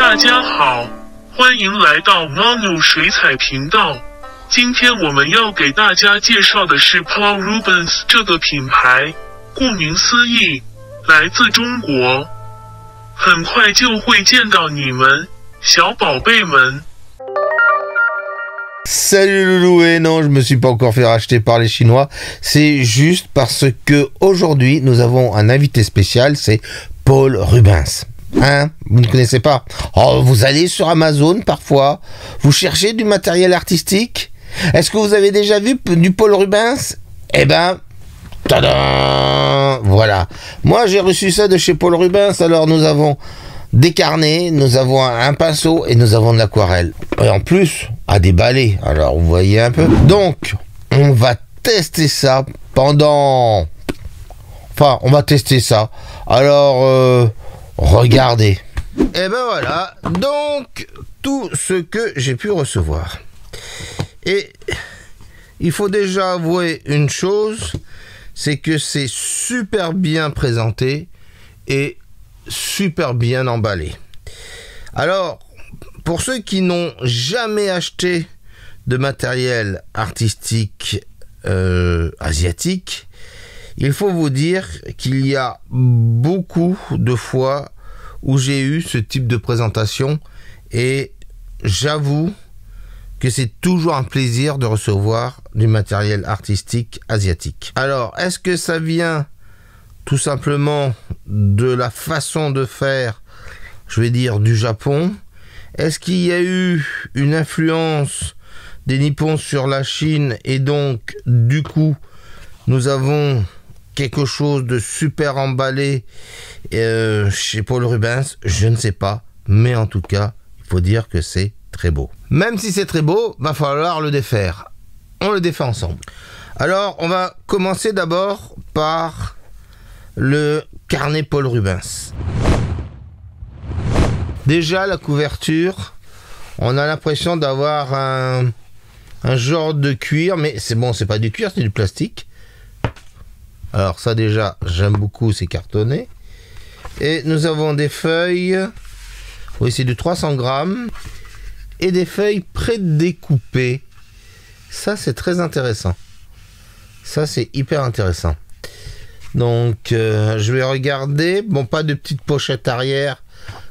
大家好，欢迎来到 Mono 水彩频道。今天我们要给大家介绍的是 Paul Rubens 这个品牌，顾名思义，来自中国。很快就会见到你们，小宝贝们。Salut Loulou, et non, je me suis pas encore fait racheter par les Chinois. C'est juste parce que aujourd'hui nous avons un invité spécial, c'est Paul Rubens. Hein? Vous ne connaissez pas? Oh, vous allez sur Amazon parfois, vous cherchez du matériel artistique. Est-ce que vous avez déjà vu du Paul Rubens? Eh ben, tadam! Voilà. Moi j'ai reçu ça de chez Paul Rubens. Alors nous avons des carnets, nous avons un pinceau et nous avons de l'aquarelle. Et en plus, à déballer. Alors, vous voyez un peu. Donc, on va tester ça pendant... Enfin, on va tester ça. Alors, regardez. Et ben voilà. Donc, tout ce que j'ai pu recevoir. Et il faut déjà avouer une chose, c'est que c'est super bien présenté et super bien emballé. Alors, pour ceux qui n'ont jamais acheté de matériel artistique asiatique, il faut vous dire qu'il y a beaucoup de fois où j'ai eu ce type de présentation et j'avoue que c'est toujours un plaisir de recevoir du matériel artistique asiatique. Alors, est-ce que ça vient tout simplement de la façon de faire, je vais dire, du Japon? Est-ce qu'il y a eu une influence des Nippons sur la Chine et donc, du coup, nous avons quelque chose de super emballé chez Paul Rubens? Je ne sais pas, mais en tout cas, il faut dire que c'est très beau. Même si c'est très beau, va falloir le défaire. On le défait ensemble. Alors, on va commencer d'abord par le carnet Paul Rubens. Déjà, la couverture, on a l'impression d'avoir un genre de cuir, mais c'est bon, c'est pas du cuir, c'est du plastique. Alors ça déjà, j'aime beaucoup, c'est cartonné. Et nous avons des feuilles, oui, c'est du 300 grammes, et des feuilles prédécoupées. Ça, c'est très intéressant. Ça, c'est hyper intéressant. Donc, je vais regarder. Bon, pas de petite pochette arrière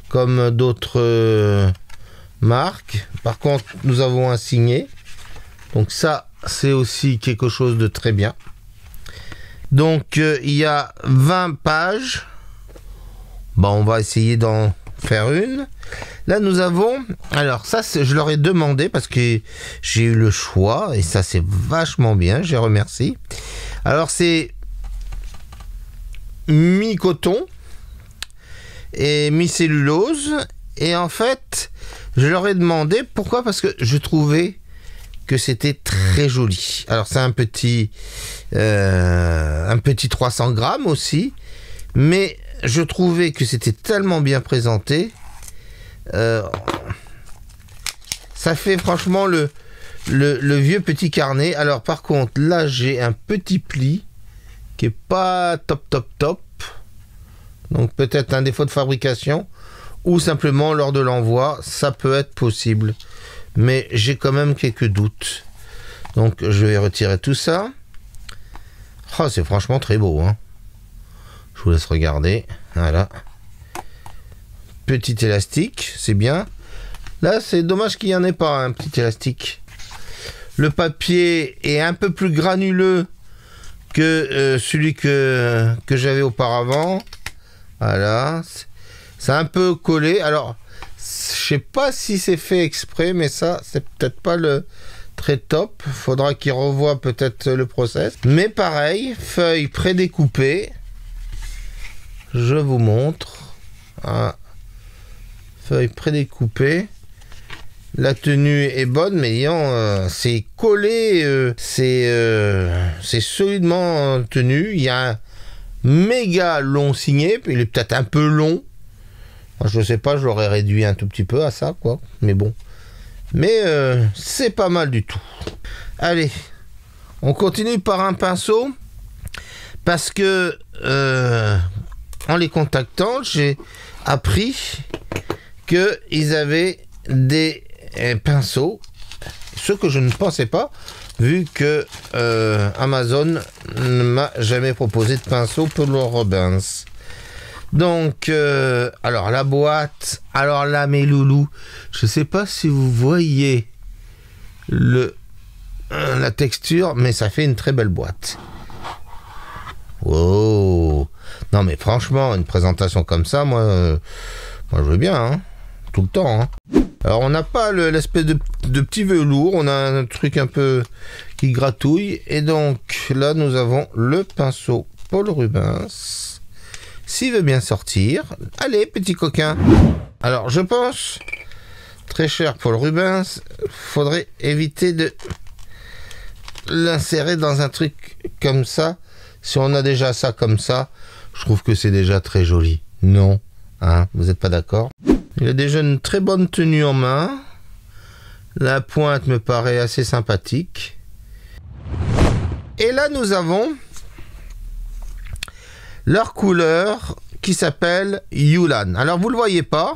comme d'autres marques. Par contre, nous avons un signet. Donc ça, c'est aussi quelque chose de très bien. Donc, il y a 20 pages. Bon, on va essayer d'en faire une. Là, nous avons... Alors, ça, je leur ai demandé parce que j'ai eu le choix. Et ça, c'est vachement bien. Je les remercie. Alors, c'est mi-coton et mi-cellulose. Et en fait, je leur ai demandé pourquoi, parce que je trouvais que c'était très joli. Alors, c'est un petit 300 grammes aussi, mais je trouvais que c'était tellement bien présenté. Ça fait franchement le vieux petit carnet. Alors, par contre, là, j'ai un petit pli qui est pas top. Donc peut-être un défaut de fabrication ou simplement lors de l'envoi, ça peut être possible. Mais j'ai quand même quelques doutes. Donc je vais retirer tout ça. Oh, c'est franchement très beau, hein. Je vous laisse regarder. Voilà. Petit élastique, c'est bien. Là, c'est dommage qu'il n'y en ait pas, un petit élastique. Le papier est un peu plus granuleux que celui que j'avais auparavant. Voilà, c'est un peu collé. Alors, je sais pas si c'est fait exprès, mais ça, c'est peut-être pas le très top. Faudra qu'il revoie peut-être le process. Mais pareil, feuille prédécoupée. Je vous montre. Ah. Feuille prédécoupée. La tenue est bonne, mais c'est collé, c'est solidement tenu. Il y a un méga long signet, puis il est peut-être un peu long. Je sais pas, je l'aurais réduit un tout petit peu à ça, quoi. Mais bon. Mais c'est pas mal du tout. Allez, on continue par un pinceau. Parce que en les contactant, j'ai appris qu'ils avaient des pinceaux, ce que je ne pensais pas, vu que Amazon ne m'a jamais proposé de pinceau Paul Rubens. Donc, alors la boîte, alors là mes loulous, je sais pas si vous voyez la texture, mais ça fait une très belle boîte. Oh, non mais franchement, une présentation comme ça, moi je veux bien, hein, tout le temps. Hein. Alors on n'a pas l'espèce de petit velours, on a un truc un peu qui gratouille, et donc là nous avons le pinceau Paul Rubens. S'il veut bien sortir, allez petit coquin. Alors je pense, très cher Paul Rubens, faudrait éviter de l'insérer dans un truc comme ça. Si on a déjà ça comme ça, je trouve que c'est déjà très joli. Non, hein, vous n'êtes pas d'accord? Il a déjà une très bonne tenue en main. La pointe me paraît assez sympathique. Et là nous avons leur couleur qui s'appelle Yulan. Alors vous le voyez pas,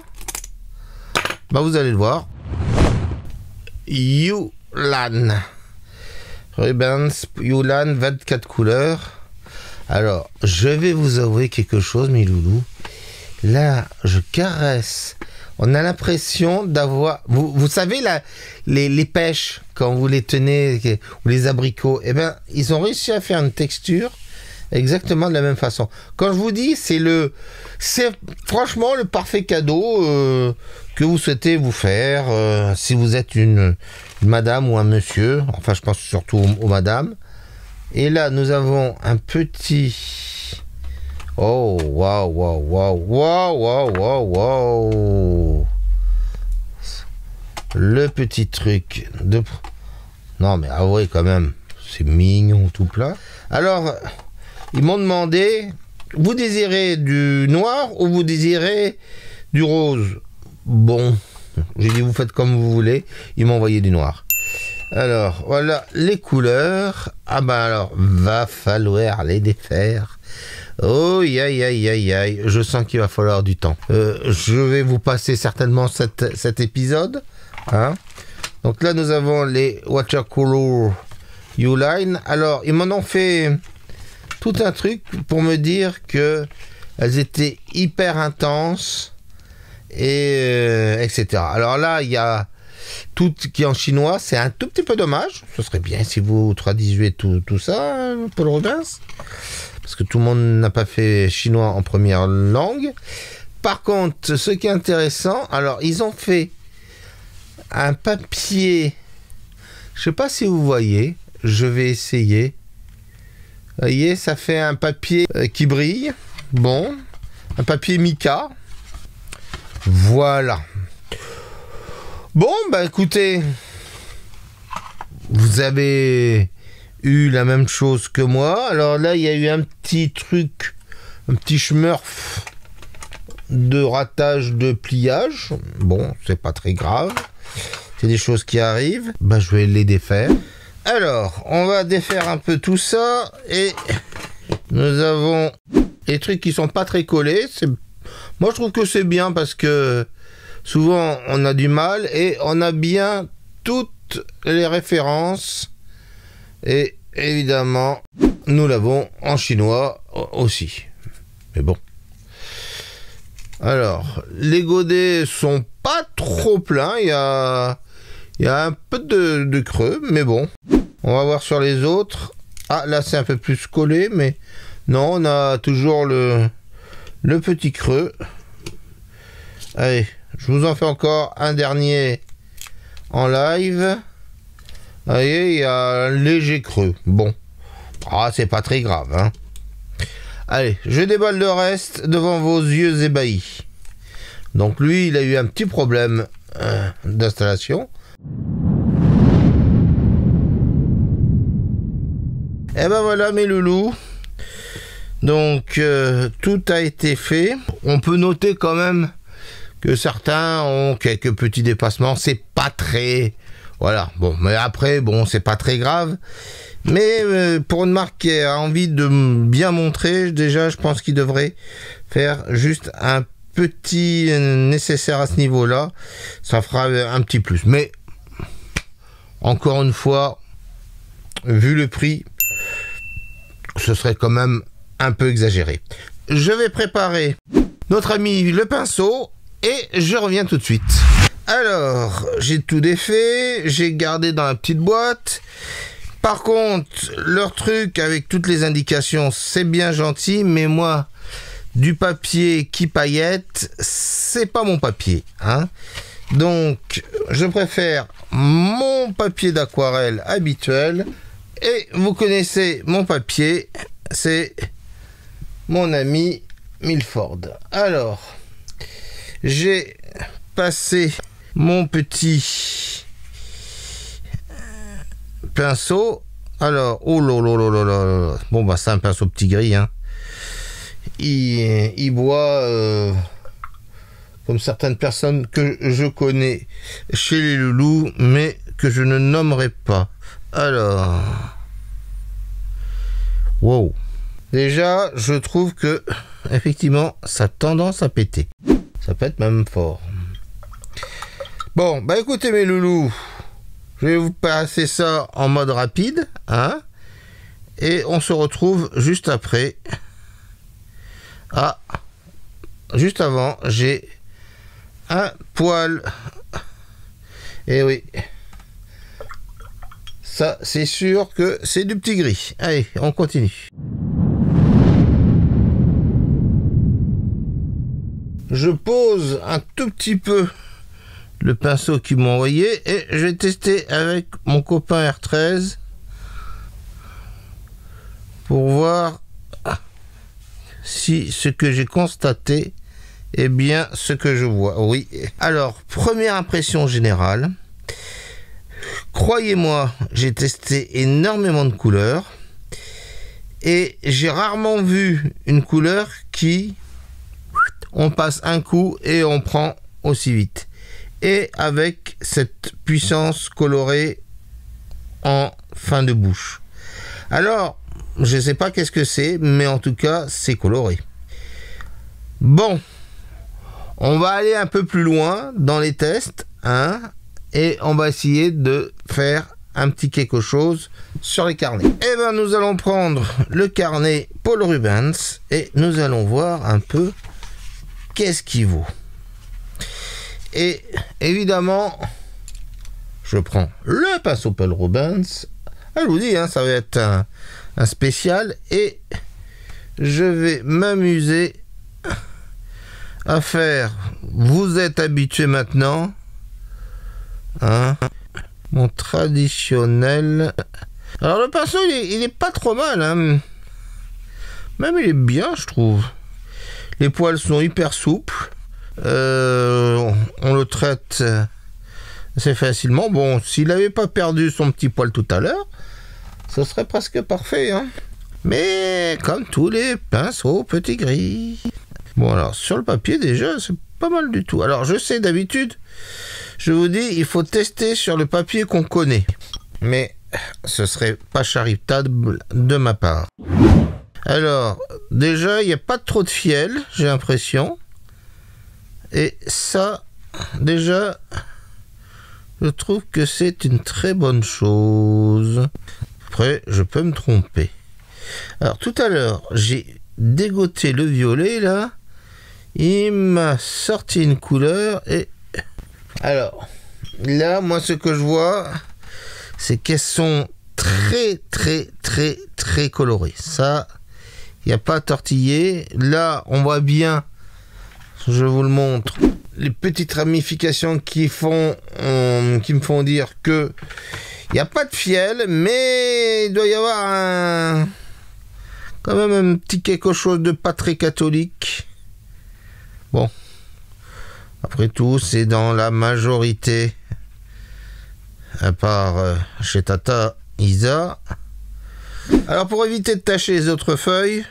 bah vous allez le voir. Yulan Rubens Yulan 24 couleurs. Alors je vais vous avouer quelque chose mes loulous. Là je caresse. On a l'impression d'avoir, vous savez là, les pêches quand vous les tenez ou les abricots, eh ben ils ont réussi à faire une texture exactement de la même façon. Quand je vous dis, c'est franchement le parfait cadeau que vous souhaitez vous faire si vous êtes une madame ou un monsieur. Enfin, je pense surtout aux madames. Et là, nous avons un petit. Oh, waouh, waouh, waouh, waouh, waouh, waouh, waouh. Le petit truc de. Non, mais avouez quand même, c'est mignon tout plat. Alors. Ils m'ont demandé, vous désirez du noir ou vous désirez du rose? Bon, j'ai dit vous faites comme vous voulez. Ils m'ont envoyé du noir. Alors, voilà les couleurs. Ah ben alors, va falloir les défaire. Oh, aïe, aïe, aïe, aïe. Je sens qu'il va falloir du temps. Je vais vous passer certainement cet épisode. Hein. Donc là, nous avons les Watercolor Uline. Alors, ils m'en ont fait tout un truc pour me dire que elles étaient hyper intenses et etc. Alors là, il y a tout qui est en chinois, c'est un tout petit peu dommage. Ce serait bien si vous traduisiez tout ça, Paul Rubens, parce que tout le monde n'a pas fait chinois en première langue. Par contre, ce qui est intéressant, alors ils ont fait un papier, je sais pas si vous voyez, je vais essayer. Vous voyez, ça fait un papier qui brille. Bon, un papier mica. Voilà. Bon, bah écoutez, vous avez eu la même chose que moi. Alors là, il y a eu un petit truc, un petit schmurf de ratage de pliage. Bon, c'est pas très grave. C'est des choses qui arrivent. Bah, je vais les défaire. Alors, on va défaire un peu tout ça et nous avons des trucs qui sont pas très collés. Moi, je trouve que c'est bien parce que souvent, on a du mal et on a bien toutes les références. Et évidemment, nous l'avons en chinois aussi. Mais bon. Alors, les godets sont pas trop pleins. Il y a un peu de creux, mais bon. On va voir sur les autres. Ah, là, c'est un peu plus collé, mais non, on a toujours le petit creux. Allez, je vous en fais encore un dernier en live. Vous voyez, il y a un léger creux. Bon. Ah, c'est pas très grave, hein. Allez, je déballe le reste devant vos yeux ébahis. Donc lui, il a eu un petit problème d'installation. Et ben voilà mes loulous. Donc tout a été fait. On peut noter quand même que certains ont quelques petits dépassements. C'est pas très... Voilà. Bon, mais après, bon, c'est pas très grave. Mais pour une marque qui a envie de bien montrer, déjà, je pense qu'il devrait faire juste un petit nécessaire à ce niveau-là, ça fera un petit plus. Mais, encore une fois, vu le prix, ce serait quand même un peu exagéré. Je vais préparer notre ami le pinceau et je reviens tout de suite. Alors, j'ai tout défait, j'ai gardé dans la petite boîte. Par contre, leur truc avec toutes les indications, c'est bien gentil, mais moi, du papier qui paillette, c'est pas mon papier, hein. Donc, je préfère mon papier d'aquarelle habituel. Et vous connaissez mon papier, c'est mon ami Milford. Alors, j'ai passé mon petit pinceau. Alors, oh là là là là là. Bon, bah, c'est un pinceau petit gris, hein. Il boit comme certaines personnes que je connais chez les loulous, mais que je ne nommerai pas. Alors, wow. Déjà, je trouve que effectivement, ça a tendance à péter. Ça pète même fort. Bon, bah écoutez mes loulous, je vais vous passer ça en mode rapide, hein, et on se retrouve juste après. Ah, juste avant, j'ai un poil. Et oui. Ça, c'est sûr que c'est du petit gris. Allez, on continue. Je pose un tout petit peu le pinceau qu'ils m'ont envoyé et je vais tester avec mon copain R13 pour voir si ce que j'ai constaté est bien ce que je vois. Oui. Alors, première impression générale. Croyez-moi, j'ai testé énormément de couleurs et j'ai rarement vu une couleur qui on passe un coup et on prend aussi vite. Et avec cette puissance colorée en fin de bouche. Alors, je ne sais pas qu'est-ce que c'est, mais en tout cas, c'est coloré. Bon, on va aller un peu plus loin dans les tests, hein, et on va essayer de faire un petit quelque chose sur les carnets. Et bien, nous allons prendre le carnet Paul Rubens et nous allons voir un peu qu'est-ce qu'il vaut. Et évidemment, je prends le pinceau Paul Rubens. Ah, je vous dis, hein, ça va être un spécial et je vais m'amuser à faire. Vous êtes habitués maintenant, hein, mon traditionnel. Alors le pinceau, il est pas trop mal, hein. Même il est bien, je trouve. Les poils sont hyper souples. On le traite assez facilement. Bon, s'il n'avait pas perdu son petit poil tout à l'heure, ce serait presque parfait, hein. Mais comme tous les pinceaux petits gris. Bon, alors sur le papier déjà, c'est pas mal du tout. Alors je sais, d'habitude, je vous dis, il faut tester sur le papier qu'on connaît. Mais ce serait pas charitable de ma part. Alors, déjà, il n'y a pas trop de fiel, j'ai l'impression. Et ça, déjà, je trouve que c'est une très bonne chose. Après, je peux me tromper. Alors, tout à l'heure, j'ai dégoté le violet, là. Il m'a sorti une couleur et... Alors, là, moi, ce que je vois, c'est qu'elles sont très, très, très, très colorées. Ça, il n'y a pas à tortiller. Là, on voit bien, je vous le montre, les petites ramifications qui me font dire que il n'y a pas de fiel, mais il doit y avoir quand même un petit quelque chose de pas très catholique. Bon, après tout, c'est dans la majorité, à part chez Tata Isa. Alors, pour éviter de tacher les autres feuilles,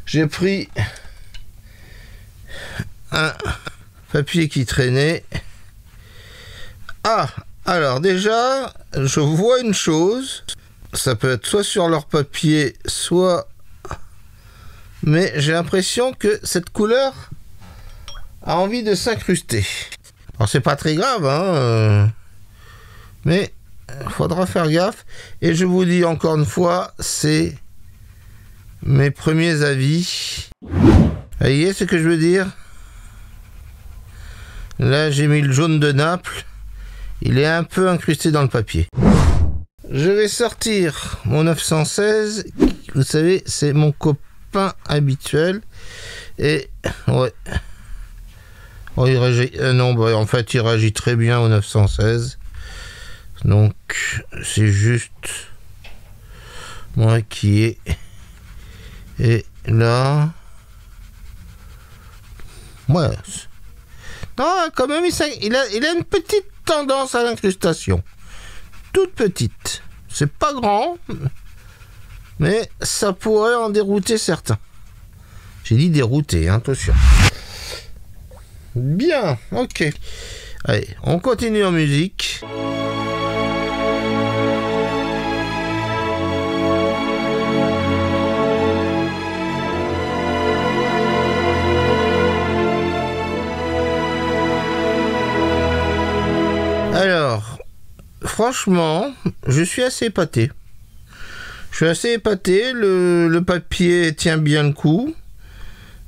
j'ai pris un papier qui traînait. Ah, alors déjà, je vois une chose. Ça peut être soit sur leur papier, soit... Mais j'ai l'impression que cette couleur a envie de s'incruster. Alors c'est pas très grave, hein, mais faudra faire gaffe. Et je vous dis encore une fois, c'est mes premiers avis. Vous voyez ce que je veux dire? Là, j'ai mis le jaune de Naples. Il est un peu incrusté dans le papier. Je vais sortir mon 916. Vous savez, c'est mon copain habituel. Et, ouais. Oh, il réagit, non, bah, en fait, il réagit très bien au 916. Donc, c'est juste moi qui ai... Et là... Ouais. Non, quand même, il a une petite tendance à l'incrustation. Toute petite. C'est pas grand, mais ça pourrait en dérouter certains. J'ai dit dérouter, hein, attention. Bien, ok. Allez, on continue en musique. Alors, franchement, je suis assez épaté. Le papier tient bien le coup.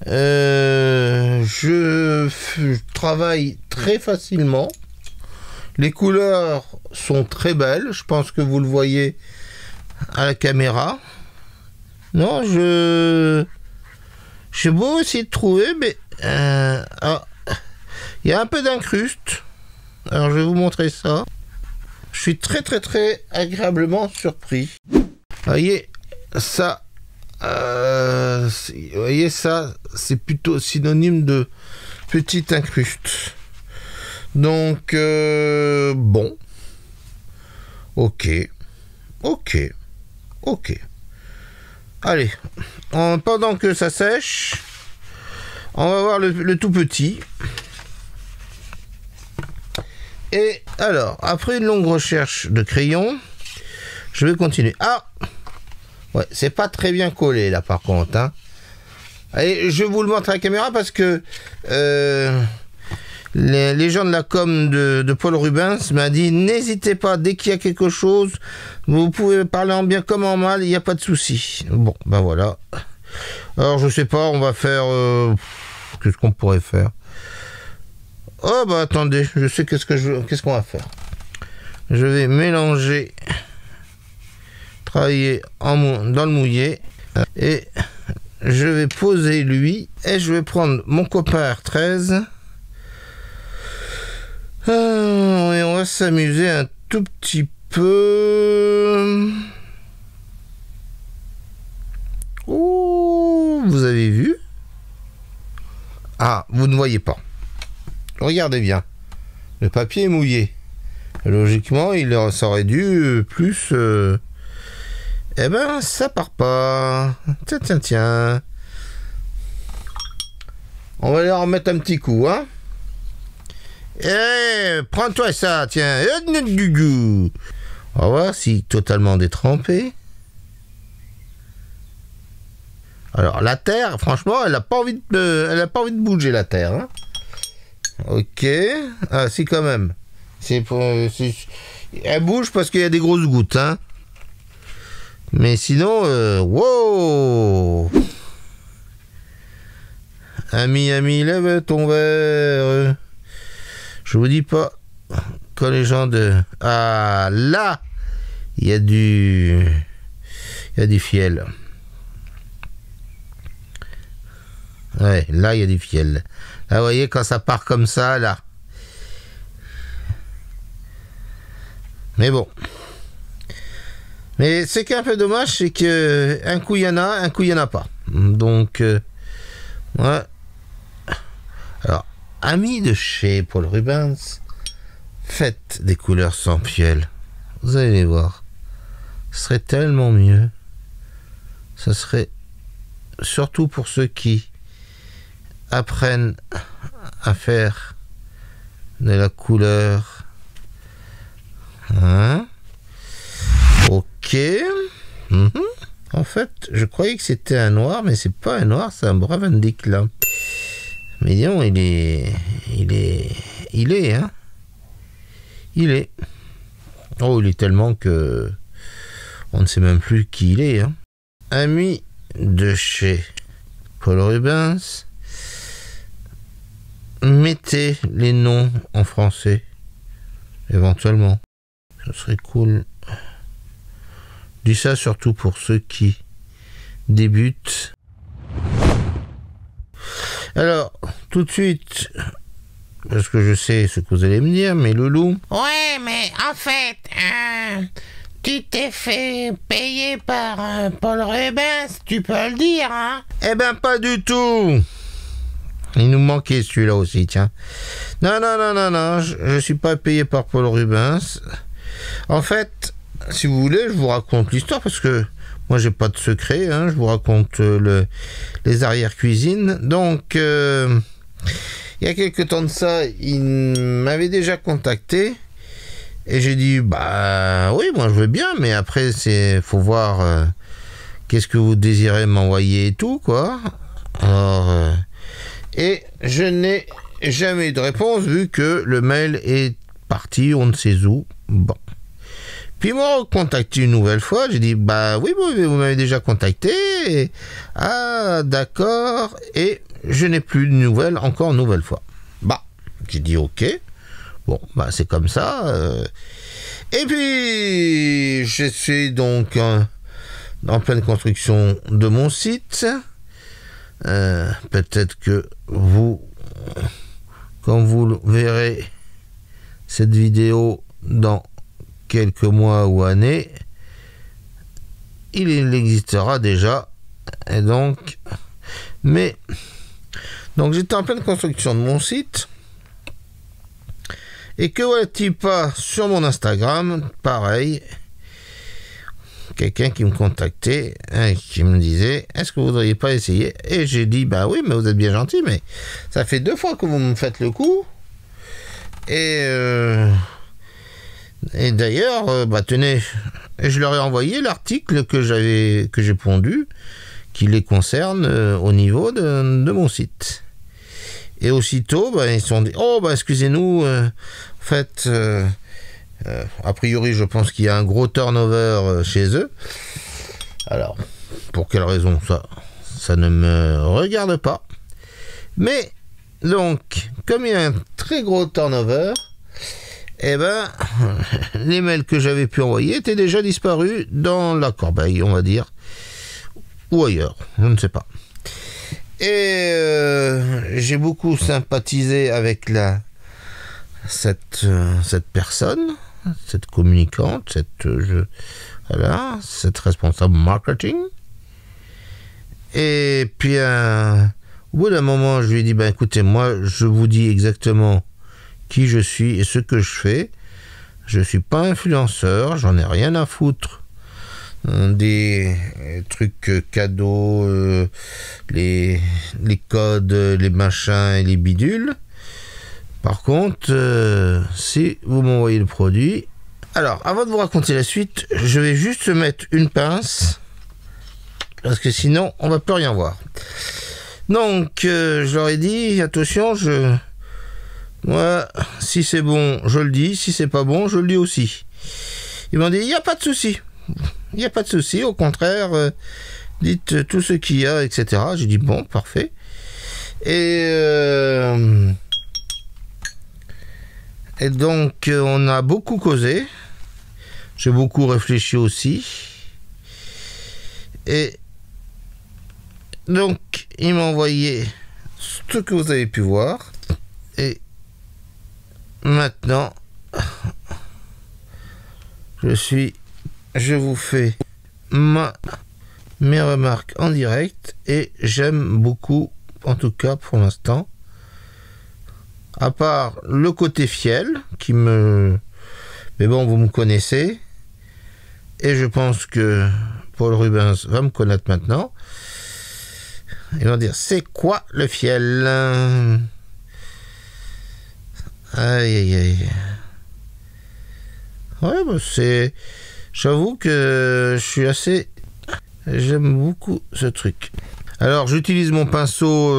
Je travaille très facilement. Les couleurs sont très belles. Je pense que vous le voyez à la caméra. Non, j'ai beau essayer de trouver, mais il y a un peu d'incruste. Alors je vais vous montrer ça. Je suis très agréablement surpris. Voyez ça, c'est plutôt synonyme de petite incruste. Donc bon, ok. Allez, pendant que ça sèche, on va voir le tout petit. Et alors, après une longue recherche de crayon, je vais continuer. Ah, ouais, c'est pas très bien collé là par contre. Hein. Allez, je vous le montre à la caméra parce que les gens de la com de Paul Rubens m'ont dit n'hésitez pas, dès qu'il y a quelque chose, vous pouvez parler en bien comme en mal, il n'y a pas de souci. Bon, ben voilà. Alors, je sais pas, on va faire... qu'est-ce qu'on pourrait faire? Oh bah attendez, je sais qu'est-ce qu'on va faire. Je vais mélanger, travailler dans le mouillé et je vais poser lui et je vais prendre mon copain R13 et on va s'amuser un tout petit peu. Oh, vous avez vu? Ah, vous ne voyez pas. Regardez bien, le papier est mouillé. Logiquement, ça aurait dû plus... Eh ben, ça part pas. Tiens. On va leur remettre un petit coup, hein. Eh, prends-toi ça, tiens. On va voir si totalement détrempé. Alors, la terre, franchement, elle n'a pas envie de bouger, la terre, hein. Ok. Ah, si, quand même. Elle bouge parce qu'il y a des grosses gouttes, hein. Mais sinon, wow. Ami, lève ton verre. Je vous dis pas, quand les gens de... Ah, là, il y a du fiel. Ouais, là, il y a du fiel. Là, vous voyez, quand ça part comme ça, là. Mais bon. Mais ce qui est un peu dommage, c'est que un coup, il y en a, un coup, il n'y en a pas. Donc, ouais. Alors, amis de chez Paul Rubens, faites des couleurs sans fiel. Vous allez les voir. Ce serait tellement mieux. Ce serait surtout pour ceux qui apprennent à faire de la couleur. Hein? Ok. En fait, je croyais que c'était un noir, mais c'est pas un noir, c'est un Bravendic là. Mais disons, il est, hein. Il est. Oh, il est tellement que on ne sait même plus qui il est, hein. Ami de chez Paul Rubens, mettez les noms en français, éventuellement. Ce serait cool. Je dis ça surtout pour ceux qui débutent. Alors, tout de suite, parce que je sais ce que vous allez me dire, mais Loulou... Ouais, mais en fait, tu t'es fait payer par Paul Rubens, tu peux le dire, hein? Eh ben, pas du tout. Il nous manquait celui-là aussi, tiens. Non, je suis pas payé par Paul Rubens. En fait, si vous voulez, je vous raconte l'histoire, parce que moi, j'ai pas de secret, hein. Je vous raconte les arrière-cuisines. Donc, il y a quelques temps de ça, il m'avait déjà contacté. Et j'ai dit, bah oui, moi je veux bien, mais après, faut voir qu'est-ce que vous désirez m'envoyer et tout, quoi. Alors, et je n'ai jamais eu de réponse, vu que le mail est parti, on ne sait où. Bon. Puis ils m'ont recontacté une nouvelle fois, j'ai dit, bah oui, vous m'avez déjà contacté. Et, ah, d'accord. Et je n'ai plus de nouvelles, encore une nouvelle fois. Bah, j'ai dit, ok. Bon, bah c'est comme ça. Et puis, je suis donc en pleine construction de mon site. Peut-être que vous, quand vous verrez cette vidéo dans quelques mois ou années, il existera déjà. Et donc, donc j'étais en pleine construction de mon site. Et que voilà-t-il pas sur mon Instagram, pareil, quelqu'un qui me contactait, qui me disait, est-ce que vous n'auriez pas essayé? Et j'ai dit, bah oui, mais vous êtes bien gentil, mais ça fait 2 fois que vous me faites le coup. Et d'ailleurs, bah tenez, je leur ai envoyé l'article que j'ai pondu, qui les concerne au niveau de mon site. Et aussitôt, bah, ils se sont dit, oh, bah, excusez-nous, en fait, a priori, je pense qu'il y a un gros turnover chez eux. Alors, pour quelle raison, ça ne me regarde pas. Mais, donc, comme il y a un très gros turnover, eh ben, les mails que j'avais pu envoyer étaient déjà disparus dans la corbeille, on va dire, ou ailleurs, je ne sais pas. Et j'ai beaucoup sympathisé avec cette personne, cette communicante, cette responsable marketing. Et puis au bout d'un moment, je lui ai dit, ben écoutez, moi je vous dis exactement qui je suis et ce que je fais. Je suis pas influenceur, j'en ai rien à foutre des trucs cadeaux, les codes, les machins et les bidules. Par contre, si vous m'envoyez le produit... Alors, avant de vous raconter la suite, je vais juste mettre une pince, parce que sinon, on va plus rien voir. Donc, je leur ai dit, attention, moi, si c'est bon, je le dis, si c'est pas bon, je le dis aussi. Ils m'ont dit, il n'y a pas de souci. Il n'y a pas de souci, au contraire, dites tout ce qu'il y a, etc. J'ai dit, bon, parfait. Et donc, on a beaucoup causé. J'ai beaucoup réfléchi aussi. Et donc, il m'a envoyé ce que vous avez pu voir. Et maintenant, je vous fais mes remarques en direct et j'aime beaucoup, en tout cas pour l'instant, à part le côté fiel mais bon, vous me connaissez et je pense que Paul Rubens va me connaître maintenant. Ils vont dire, c'est quoi le fiel? Aïe aïe aïe. Ouais, bah j'avoue que j'aime beaucoup ce truc. Alors, j'utilise mon pinceau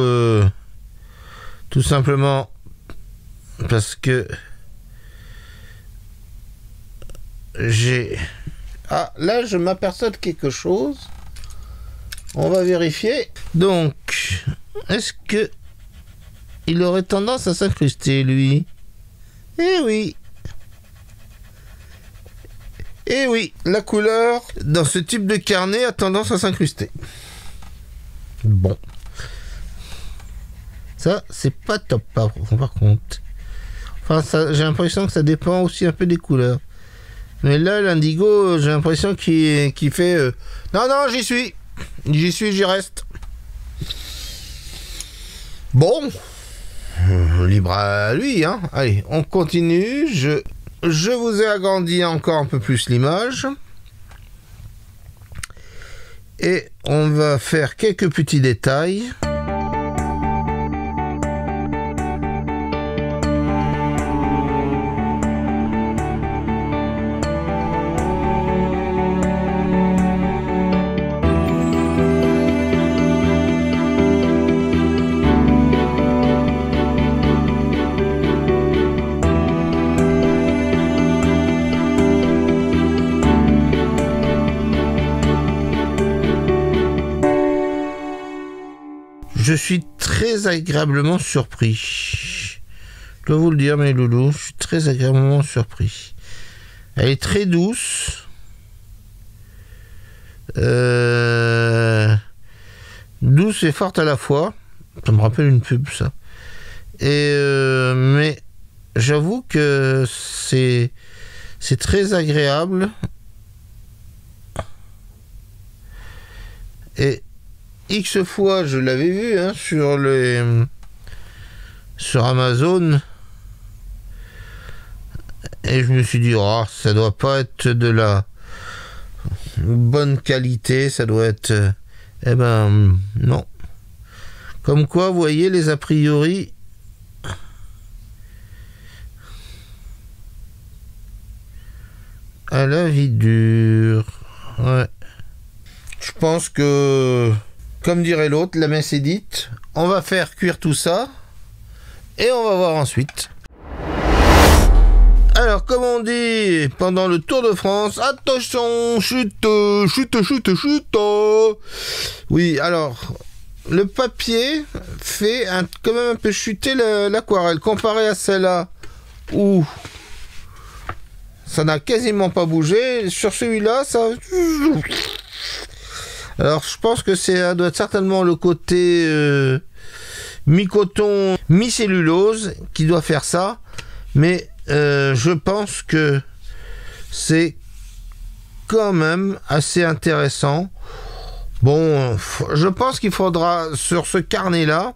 Tout simplement parce que j'ai... Ah, là, je m'aperçois de quelque chose. On va vérifier. Donc, est-ce que il aurait tendance à s'incruster, lui? Eh oui. Eh oui, la couleur dans ce type de carnet a tendance à s'incruster. Bon. Ça, c'est pas top, par contre. Enfin, j'ai l'impression que ça dépend aussi un peu des couleurs. Mais là, l'indigo, j'ai l'impression qu'il fait... Non, non, j'y suis, j'y reste. Bon. Libre à lui, hein. Allez, on continue. Je vous ai agrandi encore un peu plus l'image. Et on va faire quelques petits détails. Je suis très agréablement surpris. Je dois vous le dire, mes loulous, je suis très agréablement surpris. Elle est très douce. Douce et forte à la fois. Ça me rappelle une pub, ça. Mais j'avoue que c'est très agréable. Et X fois, je l'avais vu hein, sur Amazon, et je me suis dit, oh, ça doit pas être de la bonne qualité, ça doit être... Eh ben, non. Comme quoi, vous voyez, les a priori... à la vie dure. Ouais. Je pense que... Comme dirait l'autre, la messe est dite. On va faire cuire tout ça. Et on va voir ensuite. Alors, comme on dit pendant le Tour de France, attention, chute, chute, chute, chute. Oui, alors, le papier fait quand même un peu chuter l'aquarelle. Comparé à celle-là, où ça n'a quasiment pas bougé. Sur celui-là, ça... Alors, je pense que ça doit être certainement le côté mi-coton, mi-cellulose qui doit faire ça. Mais je pense que c'est quand même assez intéressant. Bon, je pense qu'il faudra, sur ce carnet-là,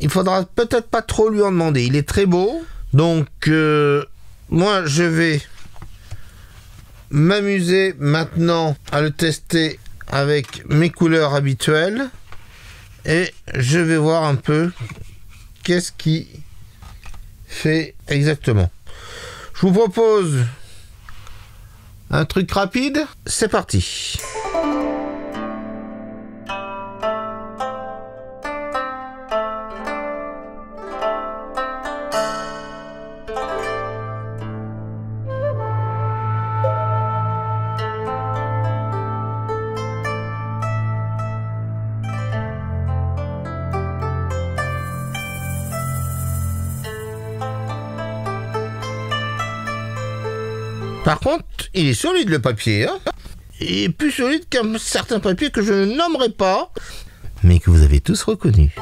il faudra peut-être pas trop lui en demander. Il est très beau. Donc, moi, je vais m'amuser maintenant à le tester avec mes couleurs habituelles et je vais voir un peu qu'est-ce qui fait exactement. Je vous propose un truc rapide, c'est parti. Par contre, il est solide le papier, hein. Il est plus solide qu'un certain papier que je ne nommerai pas, mais que vous avez tous reconnu.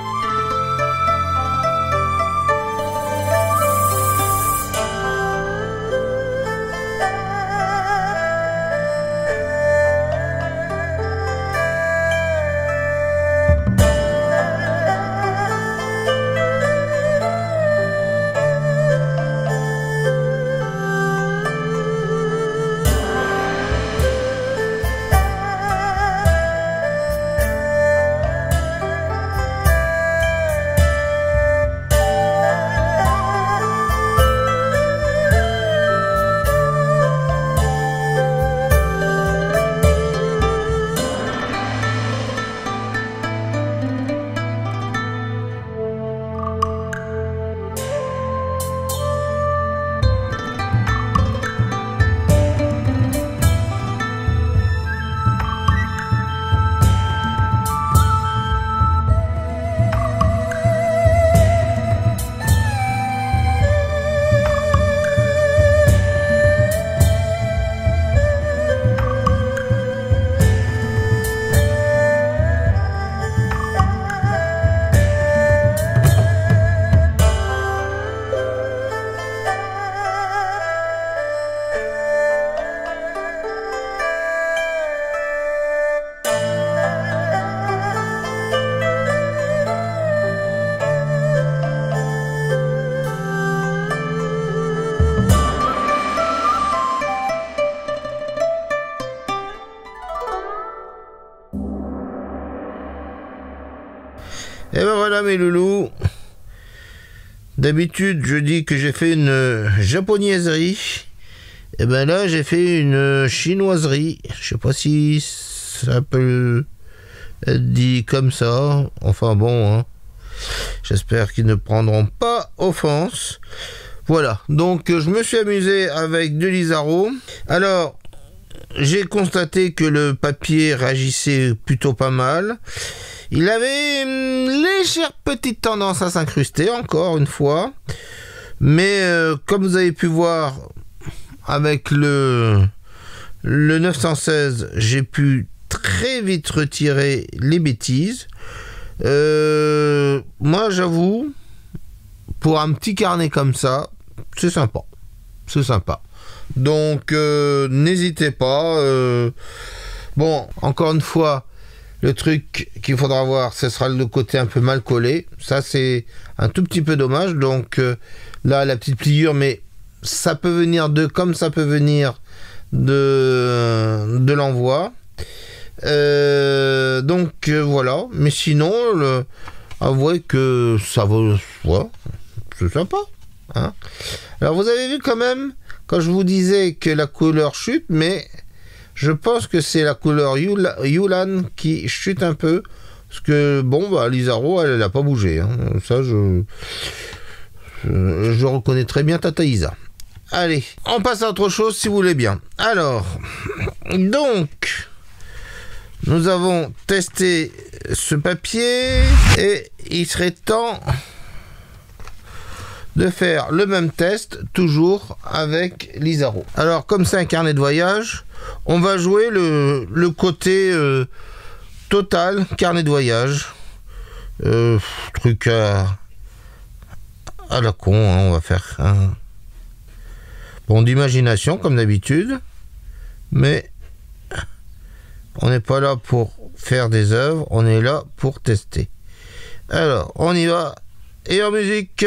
voilà mes loulous. D'habitude, je dis que j'ai fait une japonaiserie. Et ben là, j'ai fait une chinoiserie. Je sais pas si ça peut être dit comme ça. Enfin bon, hein. J'espère qu'ils ne prendront pas offense. Voilà, donc je me suis amusé avec de l'Isaro. Alors, j'ai constaté que le papier réagissait plutôt pas mal. Il avait une légère petite tendance à s'incruster, encore une fois. Mais comme vous avez pu voir avec le 916, j'ai pu très vite retirer les bêtises. Moi, j'avoue, pour un petit carnet comme ça, c'est sympa. C'est sympa. Donc, n'hésitez pas. Bon, encore une fois, le truc qu'il faudra voir, ce sera le côté un peu mal collé. Ça, c'est un tout petit peu dommage. Donc, là, la petite pliure, mais ça peut venir comme ça peut venir de l'envoi. Donc, voilà. Mais sinon, avouez que ça vaut... Ouais, c'est sympa. Hein. Alors, vous avez vu quand même, quand je vous disais que la couleur chute, mais... je pense que c'est la couleur Yulan qui chute un peu. Parce que, bon, bah, l'Isaro, elle n'a pas bougé. Hein. Ça, je reconnais très bien Tata Isa. Allez, on passe à autre chose si vous voulez bien. Alors, donc, nous avons testé ce papier. Et il serait temps de faire le même test, toujours avec l'Isaro. Alors, comme c'est un carnet de voyage, on va jouer le côté total carnet de voyage. Truc à la con, hein, on va faire un bon d'imagination comme d'habitude, mais on n'est pas là pour faire des œuvres, on est là pour tester. Alors, on y va. Et en musique...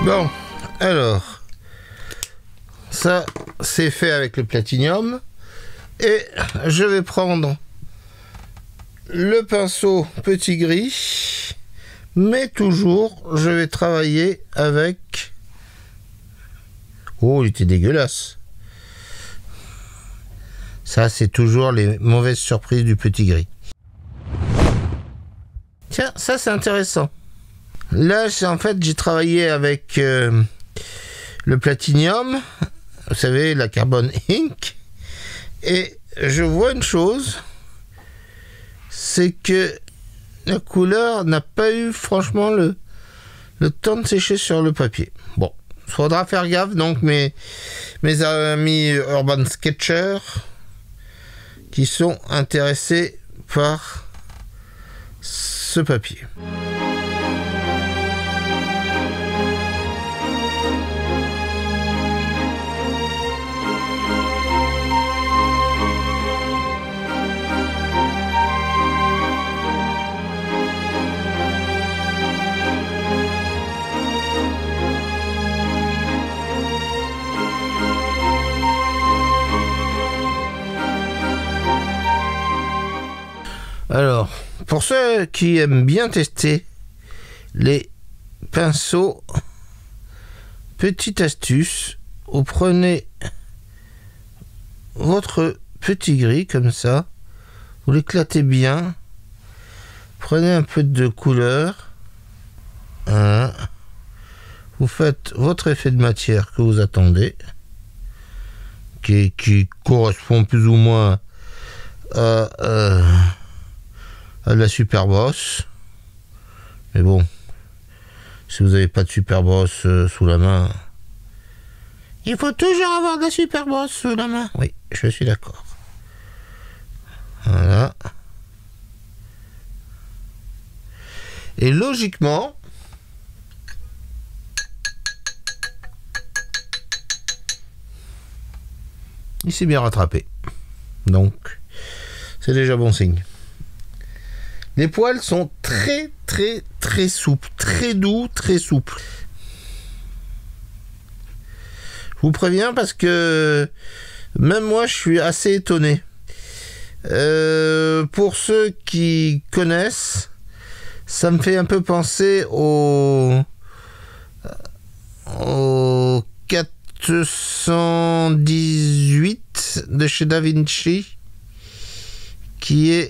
Bon, alors, ça c'est fait avec le platinium et je vais prendre le pinceau petit gris, mais toujours je vais travailler avec... Oh, il était dégueulasse. Ça, c'est toujours les mauvaises surprises du petit gris. Tiens, ça c'est intéressant. Là, en fait, j'ai travaillé avec le platinium, vous savez, la carbone ink, et je vois une chose, c'est que la couleur n'a pas eu, franchement, le temps de sécher sur le papier. Bon, il faudra faire gaffe, donc mes amis Urban Sketcher qui sont intéressés par ce papier. Alors, pour ceux qui aiment bien tester les pinceaux, petite astuce, vous prenez votre petit gris comme ça, vous l'éclatez bien, prenez un peu de couleur, voilà. Vous faites votre effet de matière que vous attendez, qui correspond plus ou moins à la super brosse, mais bon, si vous n'avez pas de super brosse sous la main, il faut toujours avoir de la super brosse sous la main. Oui, je suis d'accord. Voilà. Et logiquement, il s'est bien rattrapé. Donc, c'est déjà bon signe. Les poils sont très très très souples, très doux, très souples. Je vous préviens parce que même moi je suis assez étonné. Pour ceux qui connaissent, ça me fait un peu penser au 418 de chez Da Vinci, qui a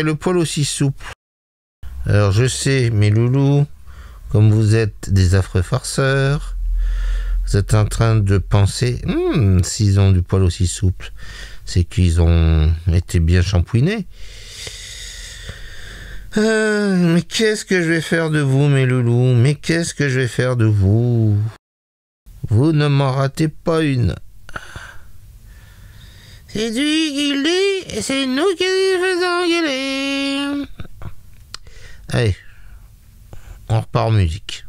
le poil aussi souple. Alors je sais, mes loulous, comme vous êtes des affreux farceurs, vous êtes en train de penser, s'ils ont du poil aussi souple, c'est qu'ils ont été bien shampouinés. Mais qu'est-ce que je vais faire de vous, mes loulous? Mais qu'est-ce que je vais faire de vous? Vous ne m'en ratez pas une. C'est lui qui le dit, et c'est nous qui lui faisons gueuler. Allez, on repart en musique.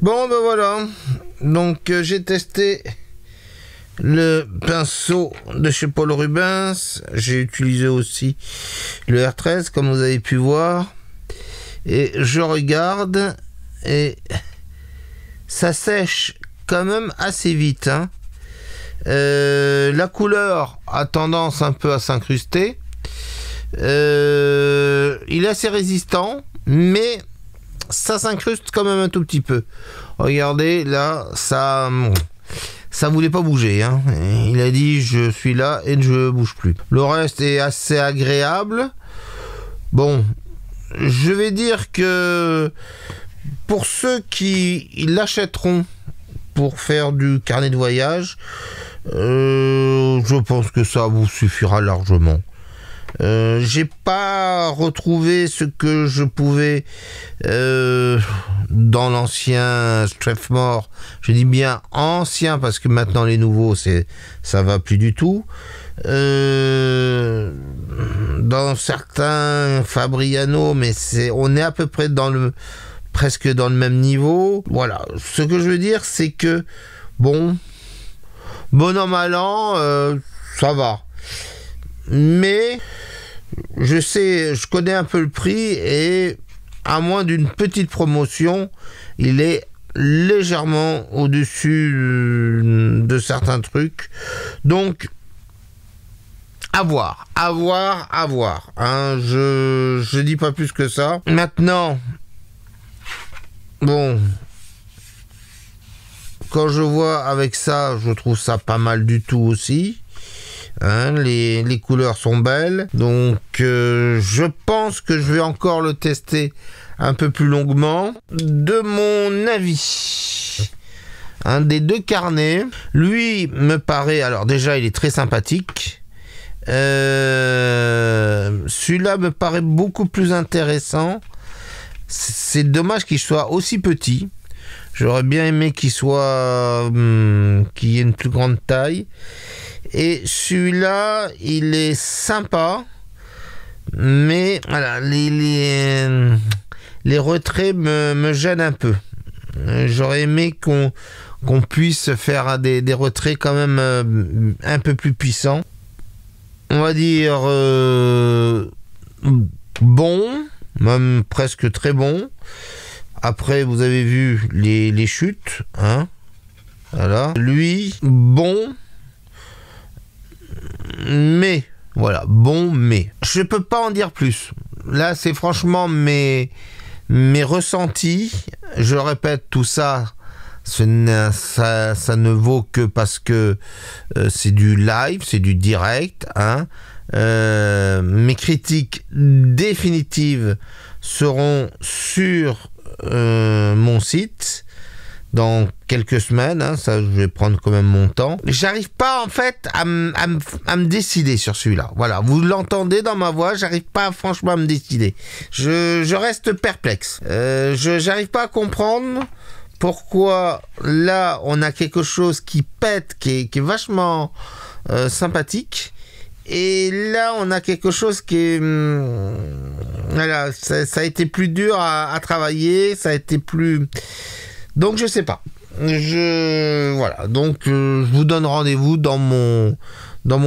Bon ben voilà, donc j'ai testé le pinceau de chez Paul Rubens, j'ai utilisé aussi le R13 comme vous avez pu voir, et je regarde et ça sèche quand même assez vite, hein. La couleur a tendance un peu à s'incruster, il est assez résistant, mais ça s'incruste quand même un tout petit peu. Regardez, là, ça voulait pas bouger, hein. Il a dit, je suis là et je bouge plus. Le reste est assez agréable. Bon, je vais dire que pour ceux qui l'achèteront pour faire du carnet de voyage, je pense que ça vous suffira largement. J'ai pas retrouvé ce que je pouvais dans l'ancien Strathmore. Je dis bien ancien parce que maintenant les nouveaux ça va plus du tout. Dans certains Fabriano, mais on est à peu près presque dans le même niveau. Voilà. Ce que je veux dire, c'est que bon an mal an, ça va. Mais je connais un peu le prix et à moins d'une petite promotion, il est légèrement au-dessus de certains trucs. Donc, à voir. Hein, je dis pas plus que ça. Maintenant, bon, quand je vois avec ça, je trouve ça pas mal du tout aussi. Hein, les couleurs sont belles. Donc, je pense que je vais encore le tester un peu plus longuement. De mon avis, un des deux carnets, lui me paraît... Alors déjà, il est très sympathique. Celui-là me paraît beaucoup plus intéressant. C'est dommage qu'il soit aussi petit. J'aurais bien aimé qu'il soit qu'il y ait une plus grande taille. Et celui-là, il est sympa, mais voilà, les retraits me gênent un peu. J'aurais aimé qu'on puisse faire des retraits quand même un peu plus puissants. On va dire bon, même presque très bon. Après, vous avez vu les chutes, hein. Voilà. Lui, bon, mais voilà, bon, mais je peux pas en dire plus. Là, c'est franchement mes ressentis. Je répète, tout ça, ça ne vaut que parce que c'est du live, c'est du direct, hein. Mes critiques définitives seront sur mon site dans quelques semaines, hein, ça je vais prendre quand même mon temps. J'arrive pas en fait à me décider sur celui-là. Voilà, vous l'entendez dans ma voix, j'arrive pas franchement à me décider. Je reste perplexe. J'arrive pas à comprendre pourquoi là on a quelque chose qui pète, qui est vachement sympathique. Et là, on a quelque chose qui est... voilà, ça a été plus dur à travailler, ça a été plus... Donc, je sais pas. Voilà, donc je vous donne rendez-vous dans mon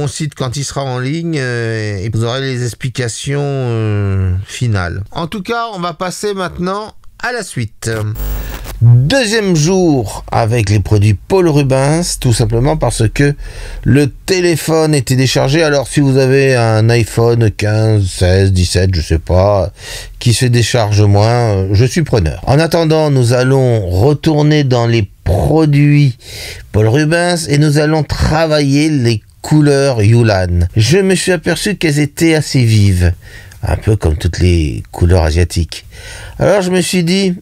site quand il sera en ligne et vous aurez les explications finales. En tout cas, on va passer maintenant à la suite. Deuxième jour avec les produits Paul Rubens, tout simplement parce que le téléphone était déchargé. Alors si vous avez un iPhone 15, 16, 17, je sais pas, qui se décharge moins, je suis preneur. En attendant, nous allons retourner dans les produits Paul Rubens et nous allons travailler les couleurs Yulan. Je me suis aperçu qu'elles étaient assez vives, un peu comme toutes les couleurs asiatiques. Alors je me suis dit,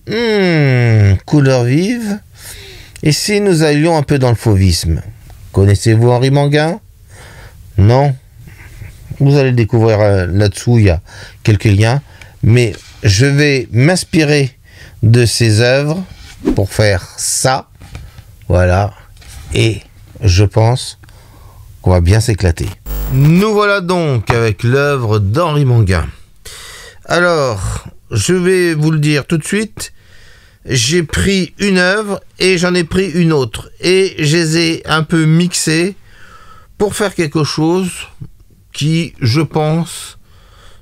couleur vive, et si nous allions un peu dans le fauvisme? Connaissez-vous Henri Manguin? Non? Vous allez le découvrir là-dessous, il y a quelques liens, mais je vais m'inspirer de ses œuvres pour faire ça, voilà, et je pense qu'on va bien s'éclater. Nous voilà donc avec l'œuvre d'Henri Manguin. Alors, je vais vous le dire tout de suite, j'ai pris une œuvre et j'en ai pris une autre. Et je les ai un peu mixées pour faire quelque chose qui, je pense,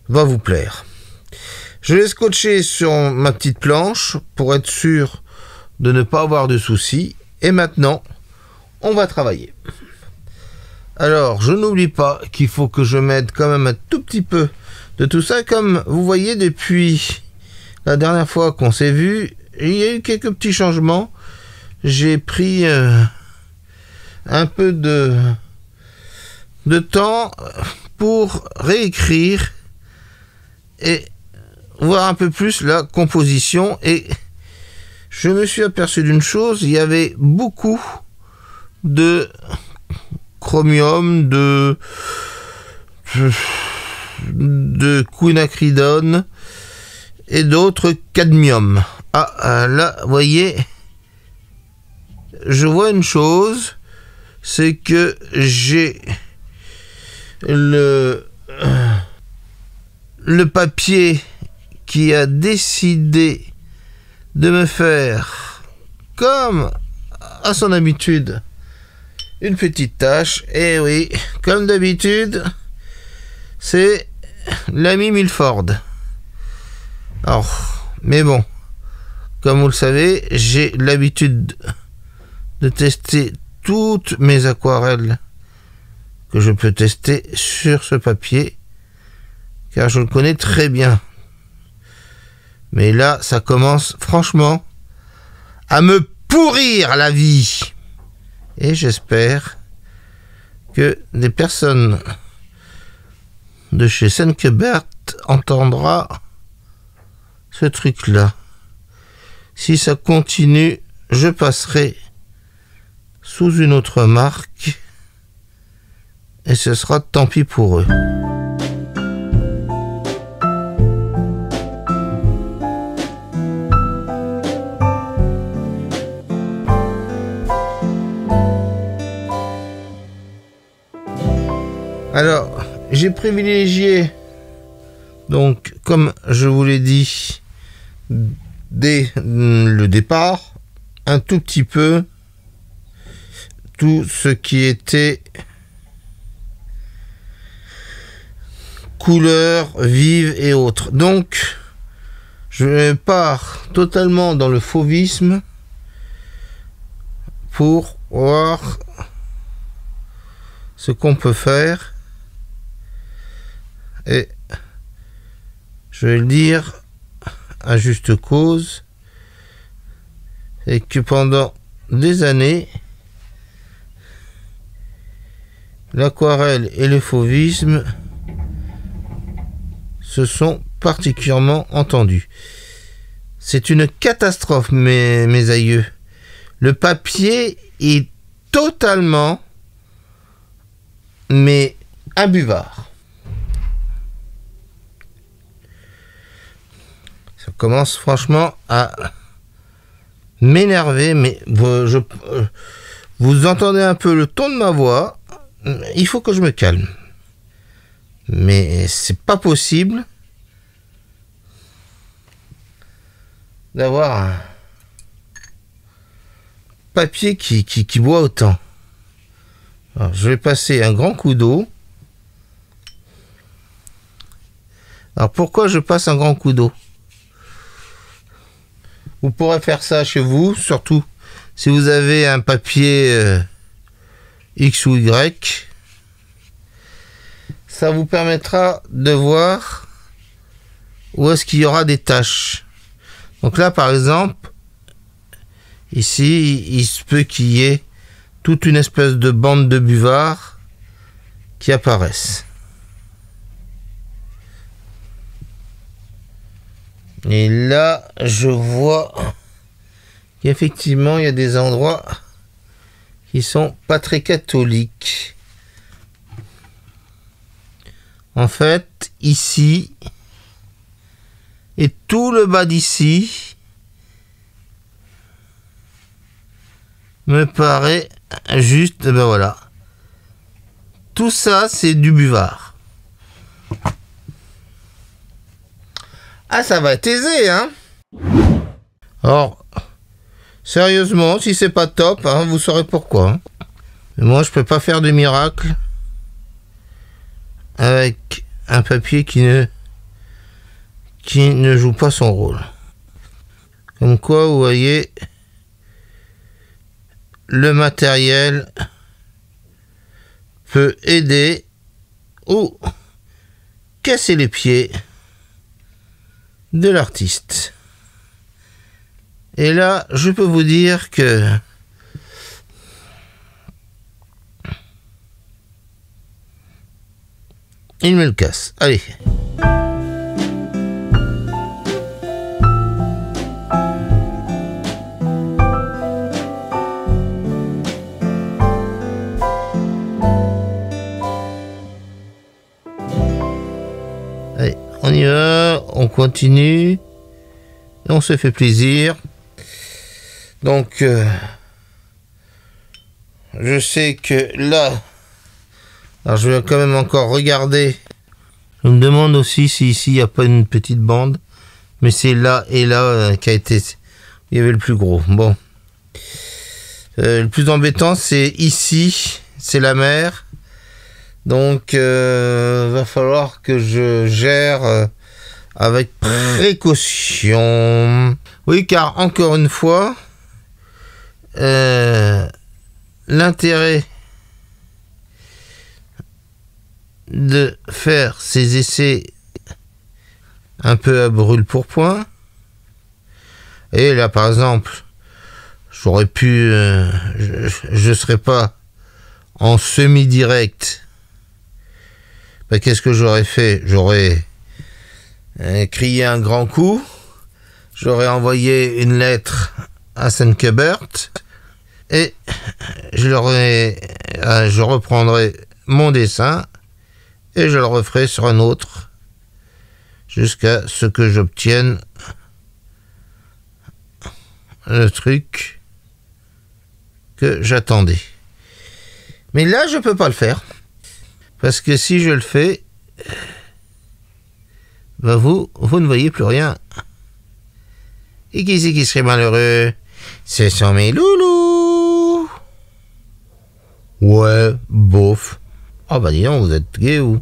va vous plaire. Je l'ai scotché sur ma petite planche pour être sûr de ne pas avoir de soucis. Et maintenant, on va travailler. Alors, je n'oublie pas qu'il faut que je mette quand même un tout petit peu de tout ça. Comme vous voyez, depuis la dernière fois qu'on s'est vu, il y a eu quelques petits changements. J'ai pris un peu de temps pour réécrire et voir un peu plus la composition. Et je me suis aperçu d'une chose, il y avait beaucoup de chromium, de quinacridone et d'autres cadmium. Ah, là, vous voyez, je vois une chose, c'est que j'ai le papier qui a décidé de me faire, comme à son habitude, une petite tache. Et oui, comme d'habitude, c'est l'ami Milford. Alors, mais bon, comme vous le savez, j'ai l'habitude de tester toutes mes aquarelles que je peux tester sur ce papier, car je le connais très bien. Mais là, ça commence franchement à me pourrir la vie. Et j'espère que des personnes de chez Senkebert entendra ce truc-là. Si ça continue, je passerai sous une autre marque et ce sera tant pis pour eux. Alors, j'ai privilégié, donc, comme je vous l'ai dit, dès le départ, un tout petit peu tout ce qui était couleurs vives et autres. Donc, je pars totalement dans le fauvisme pour voir ce qu'on peut faire. Et je vais le dire à juste cause, et que pendant des années, l'aquarelle et le fauvisme se sont particulièrement entendus. C'est une catastrophe, mes aïeux. Le papier est totalement, mais imbuvard. Ça commence franchement à m'énerver, mais vous entendez un peu le ton de ma voix. Il faut que je me calme. Mais c'est pas possible d'avoir un papier qui boit autant. Alors, je vais passer un grand coup d'eau. Alors pourquoi je passe un grand coup d'eau? Vous pourrez faire ça chez vous, surtout si vous avez un papier X ou Y. Ça vous permettra de voir où est-ce qu'il y aura des taches. Donc là, par exemple, ici, il se peut qu'il y ait toute une espèce de bande de buvard qui apparaissent. Et là, je vois qu'effectivement, il y a des endroits qui sont pas très catholiques. En fait, ici, et tout le bas d'ici, me paraît juste, ben voilà. Tout ça, c'est du buvard. Ah, ça va être aisé, hein? Alors, sérieusement, si c'est pas top, hein, vous saurez pourquoi. Hein. Mais moi, je peux pas faire de miracle avec un papier qui ne joue pas son rôle. Comme quoi, vous voyez, le matériel peut aider ou casser les pieds de l'artiste. Et là, je peux vous dire que il me le casse. Allez. Allez, on y va, on continue, et on se fait plaisir. Donc, je sais que là, alors je vais quand même encore regarder. Je me demande aussi si ici il n'y a pas une petite bande, mais c'est là et là qui a été, il y avait le plus gros. Bon, le plus embêtant c'est ici, c'est la mer. Donc, va falloir que je gère avec précaution. Oui, car encore une fois, l'intérêt de faire ces essais un peu à brûle-pourpoint, et là par exemple, j'aurais pu... je serais pas en semi-direct. Ben, qu'est-ce que j'aurais fait? J'aurais crié un grand coup. J'aurais envoyé une lettre à Senkebert. Et je reprendrai mon dessin et je le referai sur un autre jusqu'à ce que j'obtienne le truc que j'attendais. Mais là, je peux pas le faire parce que si je le fais, ben vous ne voyez plus rien. Et qui c'est qui serait malheureux? Ce sont mes loulous. Ouais, bof. Ah bah dis donc, vous êtes gay ou?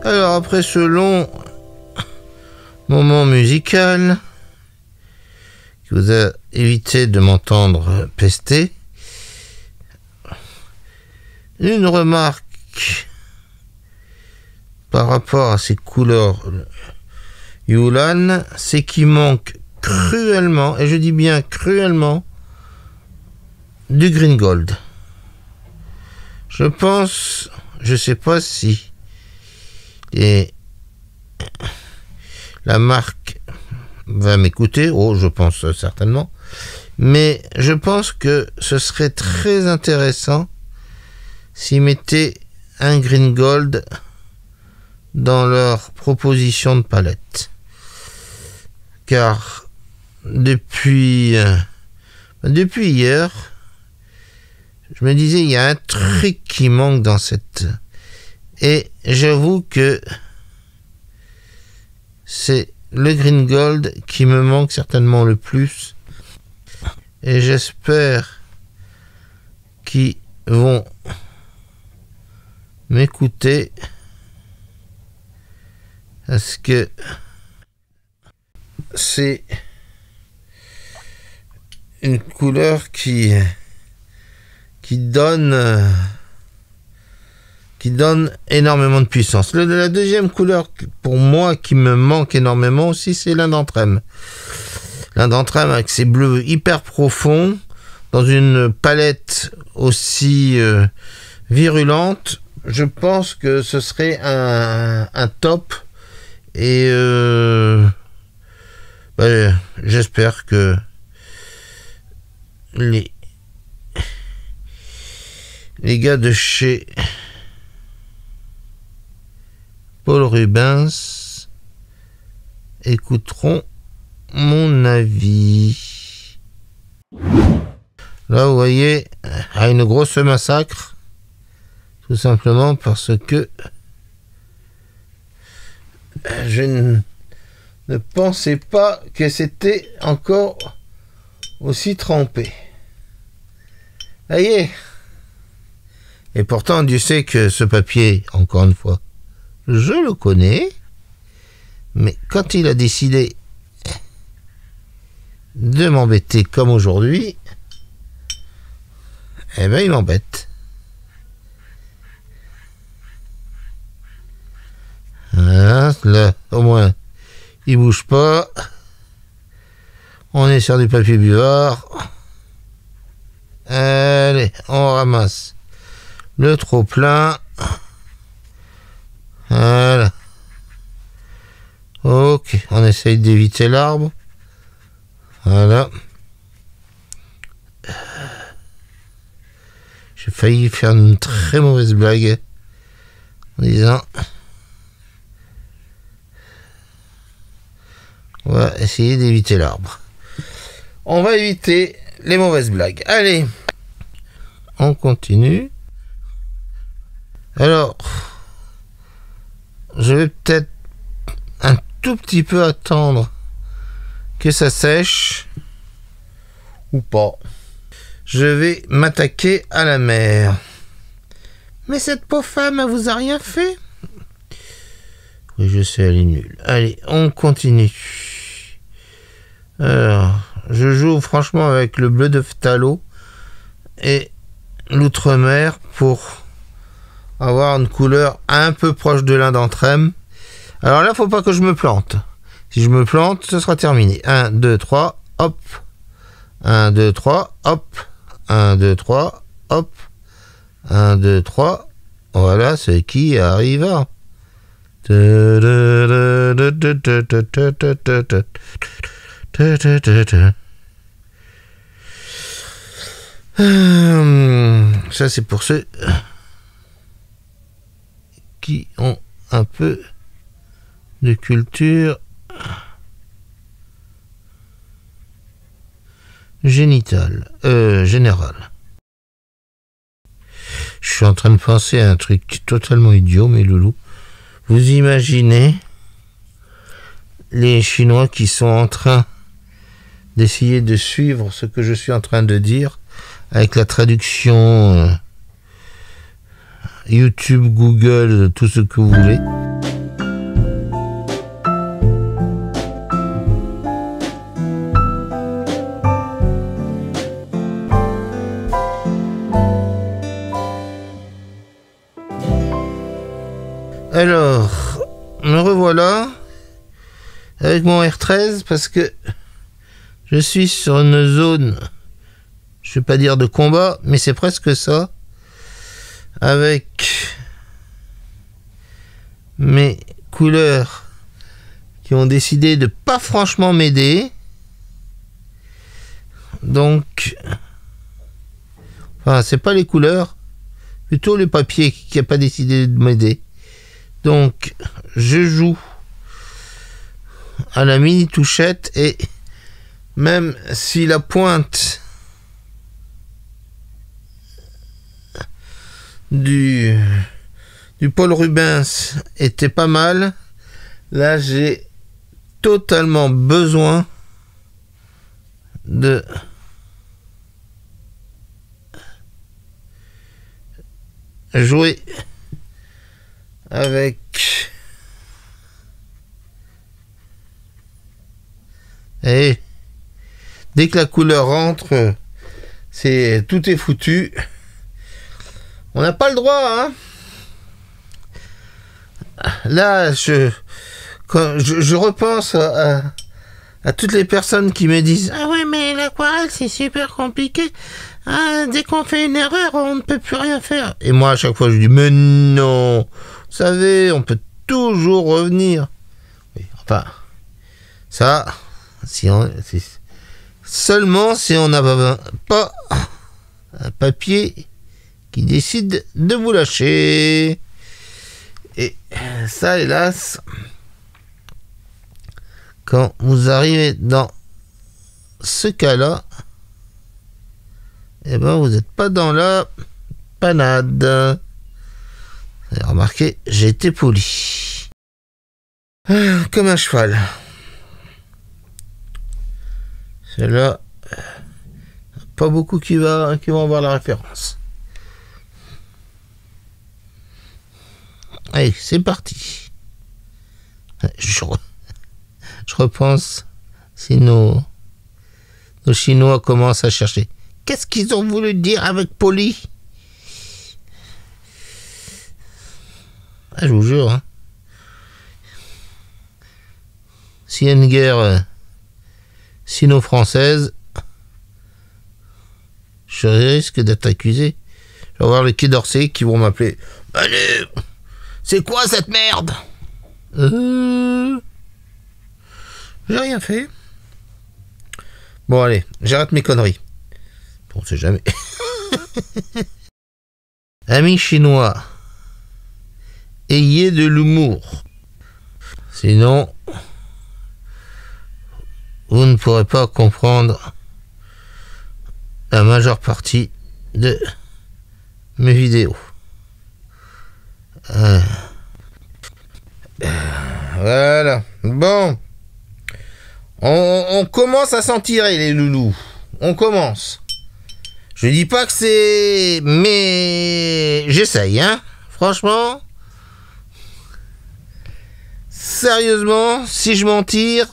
Alors après ce long moment musical qui vous a évité de m'entendre pester, une remarque par rapport à ces couleurs Yulan, c'est qu'il manque cruellement, et je dis bien cruellement, du green gold. Je pense, je sais pas si et la marque va m'écouter, je pense certainement, mais je pense que ce serait très intéressant s'ils mettaient un green gold dans leur proposition de palette, car depuis hier, je me disais il y a un truc qui manque dans cette... Et j'avoue que c'est le green gold qui me manque certainement le plus. Et j'espère qu'ils vont m'écouter. Parce que c'est une couleur qui donne énormément de puissance. La deuxième couleur pour moi qui me manque énormément aussi, c'est l'Indentrem. L'Indentrem avec ses bleus hyper profonds dans une palette aussi virulente, je pense que ce serait un top. Et j'espère que les gars de chez Paul Rubens écouteront mon avis. Là, vous voyez, à une grosse massacre, tout simplement parce que je ne pensais pas que c'était encore aussi trempé. Ça y est. Et pourtant, Dieu sait que ce papier, encore une fois, je le connais, mais quand il a décidé de m'embêter comme aujourd'hui, eh ben il m'embête. Voilà, là, au moins, il bouge pas. On est sur du papier buvard. Allez, on ramasse le trop plein. Voilà. Ok, on essaye d'éviter l'arbre. Voilà. J'ai failli faire une très mauvaise blague en disant on va essayer d'éviter l'arbre. On va éviter les mauvaises blagues. Allez, on continue. Alors, je vais peut-être un tout petit peu attendre que ça sèche ou pas. Je vais m'attaquer à la mer. Mais cette pauvre femme, elle vous a rien fait? Oui, je sais, elle est nulle. Allez, on continue. Alors, je joue franchement avec le bleu de phthalo et l'outre-mer pour avoir une couleur un peu proche de l'un d'entre eux. Alors là, faut pas que je me plante. Si je me plante, ce sera terminé. 1, 2, 3, hop. 1, 2, 3, hop. 1, 2, 3, hop. 1, 2, 3. Voilà ce qui arriva. Ça, c'est pour ceux qui ont un peu de culture génitale, générale. Je suis en train de penser à un truc totalement idiot, mes loulous. Vous imaginez les Chinois qui sont en train d'essayer de suivre ce que je suis en train de dire avec la traduction YouTube, Google, tout ce que vous voulez. Alors, me revoilà avec mon R13 parce que je suis sur une zone, je vais pas dire de combat, mais c'est presque ça, avec mes couleurs qui ont décidé de pas franchement m'aider. Donc, enfin, c'est pas les couleurs, plutôt le papier qui a pas décidé de m'aider. Donc, je joue à la mini touchette et même si la pointe du Paul Rubens était pas mal, là j'ai totalement besoin de jouer avec et dès que la couleur rentre, tout est foutu. On n'a pas le droit, hein. Là, je repense à toutes les personnes qui me disent: ah ouais, mais l'aquarelle c'est super compliqué. Ah, dès qu'on fait une erreur, on ne peut plus rien faire. Et moi, à chaque fois, je dis: mais non, vous savez, on peut toujours revenir. Oui, enfin, ça, seulement si on n'a pas un papier qui décide de vous lâcher. Et ça, hélas, quand vous arrivez dans ce cas-là, eh ben, vous n'êtes pas dans la panade. Vous avez remarqué, j'ai été poli. Comme un cheval. Celle-là, pas beaucoup qui vont avoir la référence. Allez, c'est parti. Je repense si nos Chinois commencent à chercher. Qu'est-ce qu'ils ont voulu dire avec poli? Ah, je vous jure, hein. S'il y a une guerre sino-française, je risque d'être accusé. Je vais avoir le Quai d'Orsay qui vont m'appeler. Allez, c'est quoi cette merde? J'ai rien fait. Bon, allez, j'arrête mes conneries. On sait jamais. Amis chinois, ayez de l'humour. Sinon, vous ne pourrez pas comprendre la majeure partie de mes vidéos. Voilà. Bon. On commence à s'en tirer, les loulous. On commence. Je dis pas que c'est... Mais... J'essaye, hein. Franchement... Sérieusement, si je m'en tire...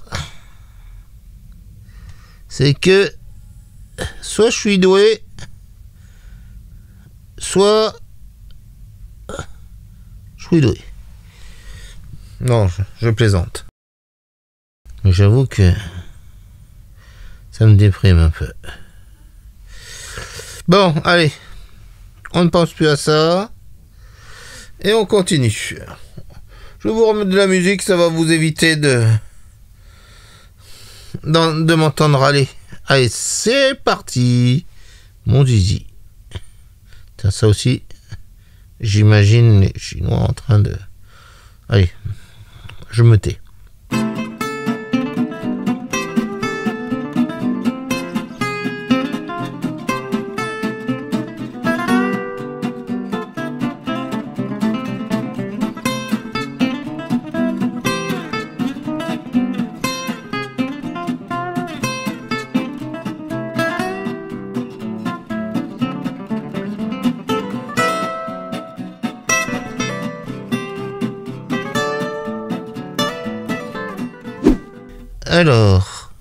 C'est que... Soit je suis doué... Soit... Je suis doué. Non, je plaisante. Mais j'avoue que... Ça me déprime un peu. Bon, allez. On ne pense plus à ça. Et on continue. Je vais vous remettre de la musique, ça va vous éviter de m'entendre râler. Allez, c'est parti. Mon zizi. Ça aussi, j'imagine les Chinois en train de... Allez, je me tais. Alors,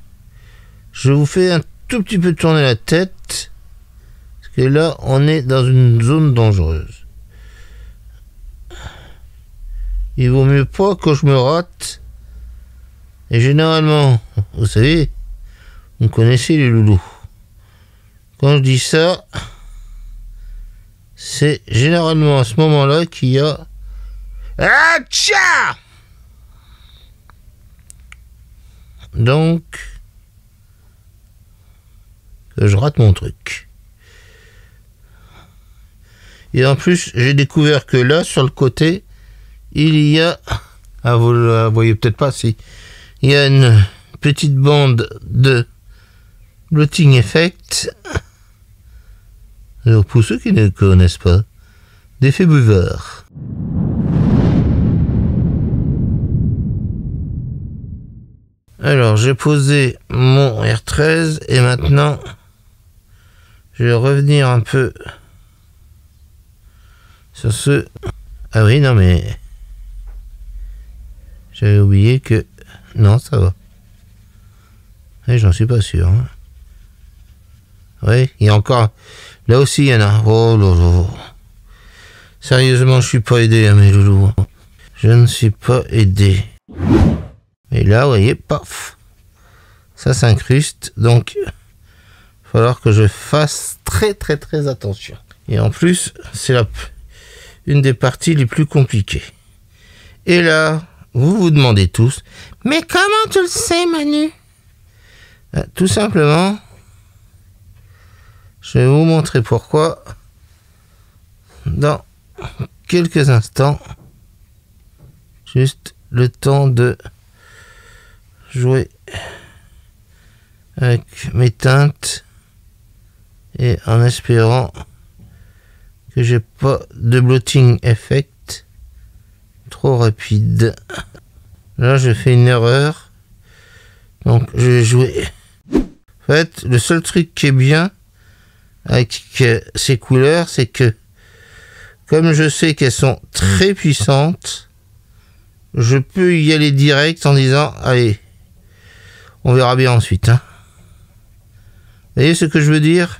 je vous fais un tout petit peu tourner la tête, parce que là, on est dans une zone dangereuse. Il vaut mieux pas que je me rate. Et généralement, vous savez, vous connaissez les loulous. Quand je dis ça, c'est généralement à ce moment-là qu'il y a... Ah, tcha! Donc, que je rate mon truc. Et en plus, j'ai découvert que là, sur le côté, il y a... Ah, vous la voyez peut-être pas, si. Il y a une petite bande de blotting effect. Alors, pour ceux qui ne connaissent pas, d'effet buvard. Alors, j'ai posé mon R13 et maintenant, je vais revenir un peu sur ce... Ah oui, non mais... J'avais oublié que... Non, ça va. Et j'en suis pas sûr. Hein. Oui, il y a encore... Là aussi, il y en a. Oh là là. Sérieusement, je suis pas aidé, hein, mes loulous. Je ne suis pas aidé. Et là, vous voyez, paf, ça s'incruste, donc il va falloir que je fasse très très très attention. Et en plus, c'est une des parties les plus compliquées. Et là, vous vous demandez tous, mais comment tu le sais, Manu? Tout simplement, je vais vous montrer pourquoi dans quelques instants. Juste le temps de jouer avec mes teintes et en espérant que j'ai pas de blotting effect trop rapide. Là, je fais une erreur, donc je vais jouer. En fait, le seul truc qui est bien avec ces couleurs, c'est que comme je sais qu'elles sont très puissantes, je peux y aller direct en disant allez, on verra bien ensuite. Hein. Vous voyez ce que je veux dire?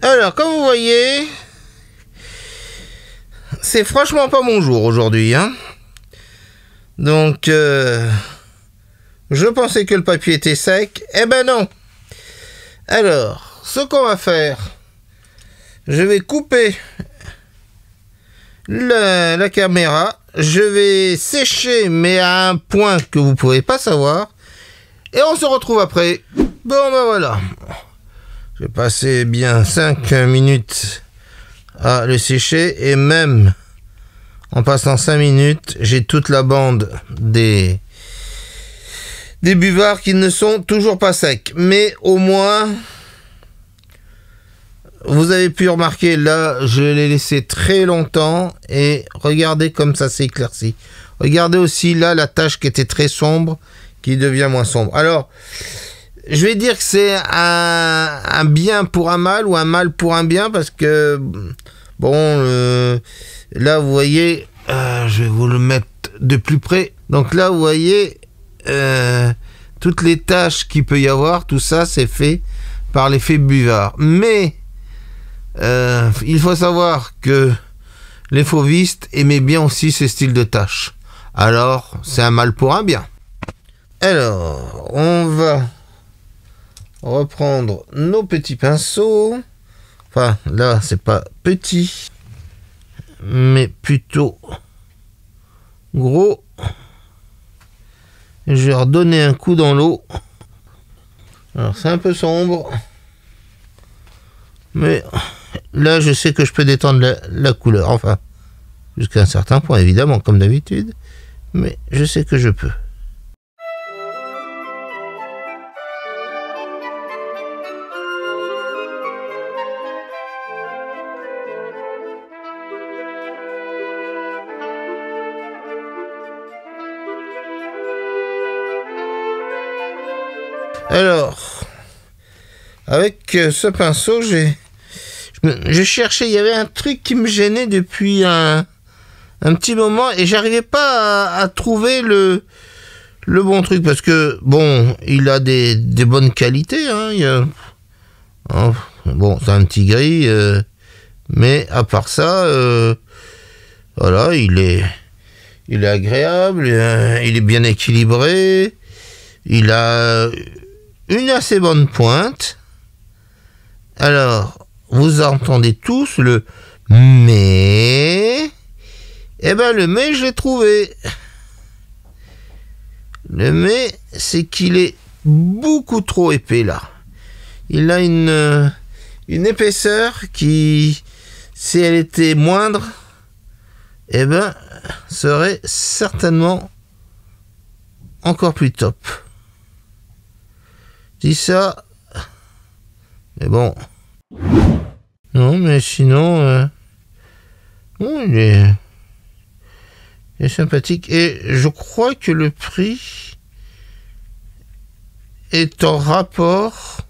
Alors, comme vous voyez, c'est franchement pas mon jour aujourd'hui, hein. Donc, je pensais que le papier était sec. Eh ben non. Alors, ce qu'on va faire, je vais couper la caméra. je vais sécher, mais à un point que vous pouvez pas savoir. Et on se retrouve après. Bon, ben voilà. J'ai passé bien 5 minutes à le sécher. Et même en passant 5 minutes, j'ai toute la bande des buvards qui ne sont toujours pas secs. Mais au moins, vous avez pu remarquer, là, je l'ai laissé très longtemps. Et regardez comme ça s'est éclairci. Regardez aussi là la tache qui était très sombre, qui devient moins sombre. Alors, je vais dire que c'est un bien pour un mal ou un mal pour un bien, parce que, bon, là, vous voyez, je vais vous le mettre de plus près. Donc là, vous voyez, toutes les taches qu'il peut y avoir, tout ça, c'est fait par l'effet buvard. Mais, il faut savoir que les fauvistes aimaient bien aussi ce style de taches. Alors, c'est un mal pour un bien. Alors, on va reprendre nos petits pinceaux. Enfin, là, c'est pas petit, mais plutôt gros. Je vais redonner un coup dans l'eau. Alors, c'est un peu sombre, mais là, je sais que je peux détendre la couleur. Enfin, jusqu'à un certain point, évidemment, comme d'habitude. Mais je sais que je peux. Alors, avec ce pinceau, j'ai cherché, il y avait un truc qui me gênait depuis un petit moment et j'arrivais pas à trouver le bon truc, parce que, bon, il a des bonnes qualités, hein, bon, c'est un petit gris, mais à part ça, voilà, il est agréable, il est bien équilibré, il a une assez bonne pointe. Alors, vous entendez tous le mais. Eh ben, le mais, je l'ai trouvé. Le mais, c'est qu'il est beaucoup trop épais, là. Il a une épaisseur qui, si elle était moindre, eh ben, serait certainement encore plus top. Je dis ça, mais bon. Non, mais sinon, bon, il est sympathique. Et je crois que le prix est en rapport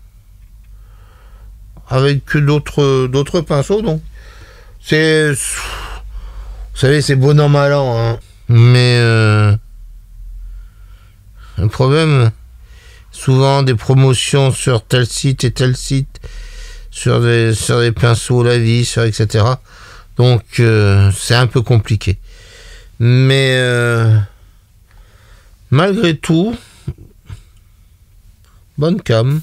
avec d'autres pinceaux. Donc, c'est, vous savez, c'est bon an mal an, hein. Mais le problème, souvent des promotions sur tel site et tel site, sur des pinceaux la vis, etc. Donc c'est un peu compliqué. Mais malgré tout, bonne cam.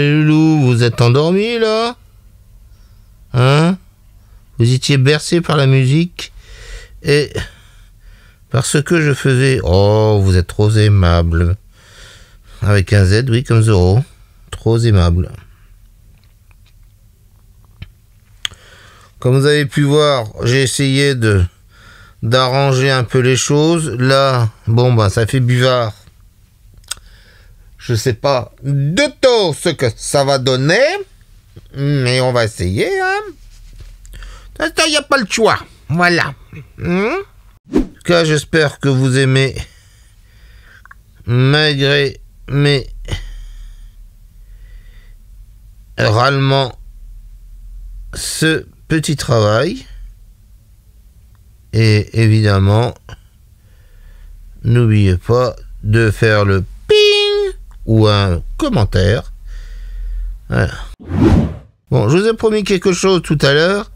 Les loulous, vous êtes endormis là? Hein? Vous étiez bercés par la musique et par ce que je faisais. Oh, vous êtes trop aimable. Avec un Z, oui, comme Zoro. Trop aimable. Comme vous avez pu voir, j'ai essayé d'arranger un peu les choses. Là, bon, ben, ça fait buvard. Je sais pas du tout ce que ça va donner, mais on va essayer, hein. Il n'y a pas le choix. Voilà. En tout cas, j'espère que vous aimez, malgré mes râlements, ce petit travail. Et évidemment, n'oubliez pas de faire le ping ou un commentaire. Voilà. Bon, je vous ai promis quelque chose tout à l'heure.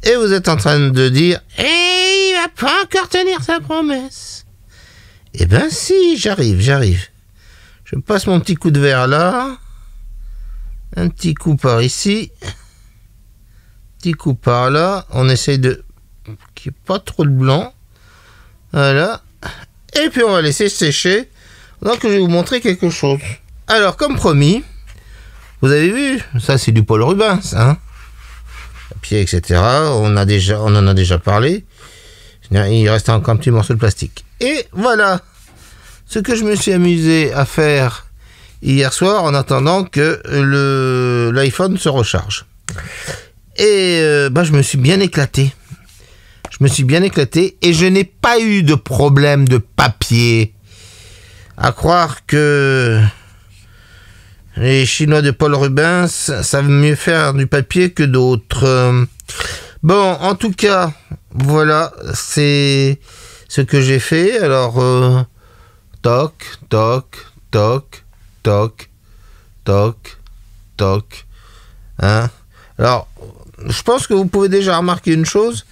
Et vous êtes en train de dire « Eh, il va pas encore tenir sa promesse !» Eh ben si, j'arrive. Je passe mon petit coup de verre là. Un petit coup par ici. Petit coup par là. On essaye de... qu'il n'y ait pas trop de blanc. Voilà. Et puis on va laisser sécher. Donc je vais vous montrer quelque chose. Alors, comme promis, vous avez vu, ça c'est du Paul Rubens, hein. Papier, etc. On en a déjà parlé. Il reste encore un petit morceau de plastique. Et voilà ce que je me suis amusé à faire hier soir en attendant que l'iPhone se recharge. Et je me suis bien éclaté. Et je n'ai pas eu de problème de papier. À croire que les Chinois de Paul Rubens savent mieux faire du papier que d'autres. Bon, en tout cas, voilà, c'est ce que j'ai fait. Alors, toc, toc, toc, toc, toc, toc. Hein? Alors, je pense que vous pouvez déjà remarquer une chose,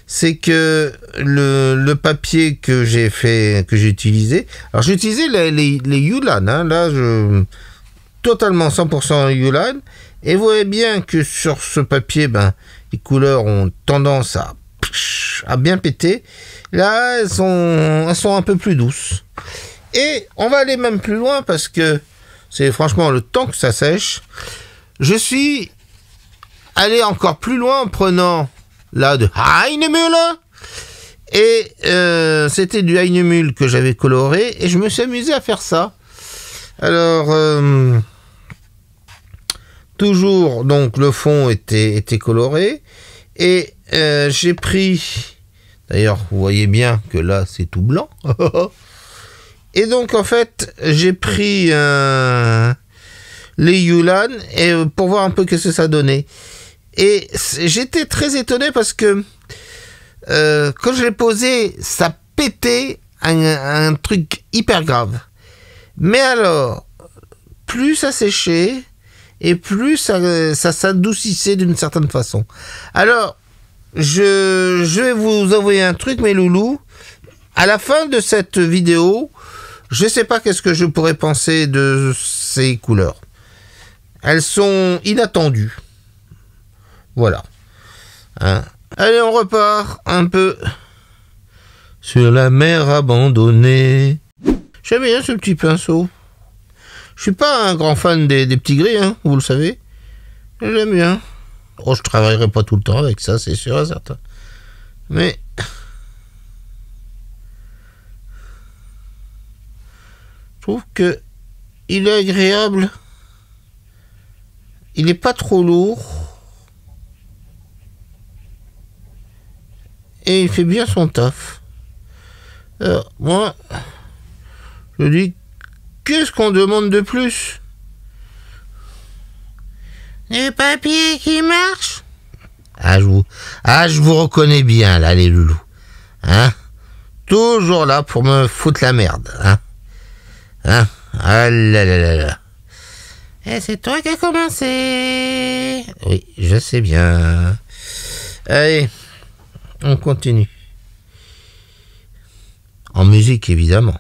c'est que le papier que j'ai utilisé, alors j'ai utilisé les Yulan, hein, là, totalement 100% Yulan, et vous voyez bien que sur ce papier, les couleurs ont tendance à bien péter. Là, elles sont un peu plus douces. Et on va aller même plus loin parce que c'est franchement le temps que ça sèche. Je suis allé encore plus loin en prenant là de Heinemüll. Et c'était du Heinemüll que j'avais coloré et je me suis amusé à faire ça. Alors, toujours, donc, le fond était coloré. Et j'ai pris... D'ailleurs, vous voyez bien que là, c'est tout blanc. Et donc, en fait, j'ai pris les Yulan et pour voir un peu ce que ça donnait. Et j'étais très étonné parce que quand je l'ai posé, ça pétait un truc hyper grave. Mais alors, plus ça séchait, et plus ça s'adoucissait d'une certaine façon. Alors, je vais vous envoyer un truc, mes loulous. À la fin de cette vidéo, je sais pas qu'est-ce que je pourrais penser de ces couleurs. Elles sont inattendues. Voilà. Hein. Allez, on repart un peu sur la mer abandonnée. J'aime bien ce petit pinceau. Je suis pas un grand fan des petits gris, hein, vous le savez. J'aime bien. Oh, je travaillerai pas tout le temps avec ça, c'est sûr et certain. Mais je trouve que il est agréable. Il n'est pas trop lourd. Et il fait bien son taf. Alors, moi, je dis, qu'est-ce qu'on demande de plus? Du papier qui marche? Je vous reconnais bien, là, les loulous. Hein? Toujours là pour me foutre la merde. Hein? Ah là là là là. Et c'est toi qui as commencé. Oui, je sais bien. Allez, on continue. En musique, évidemment.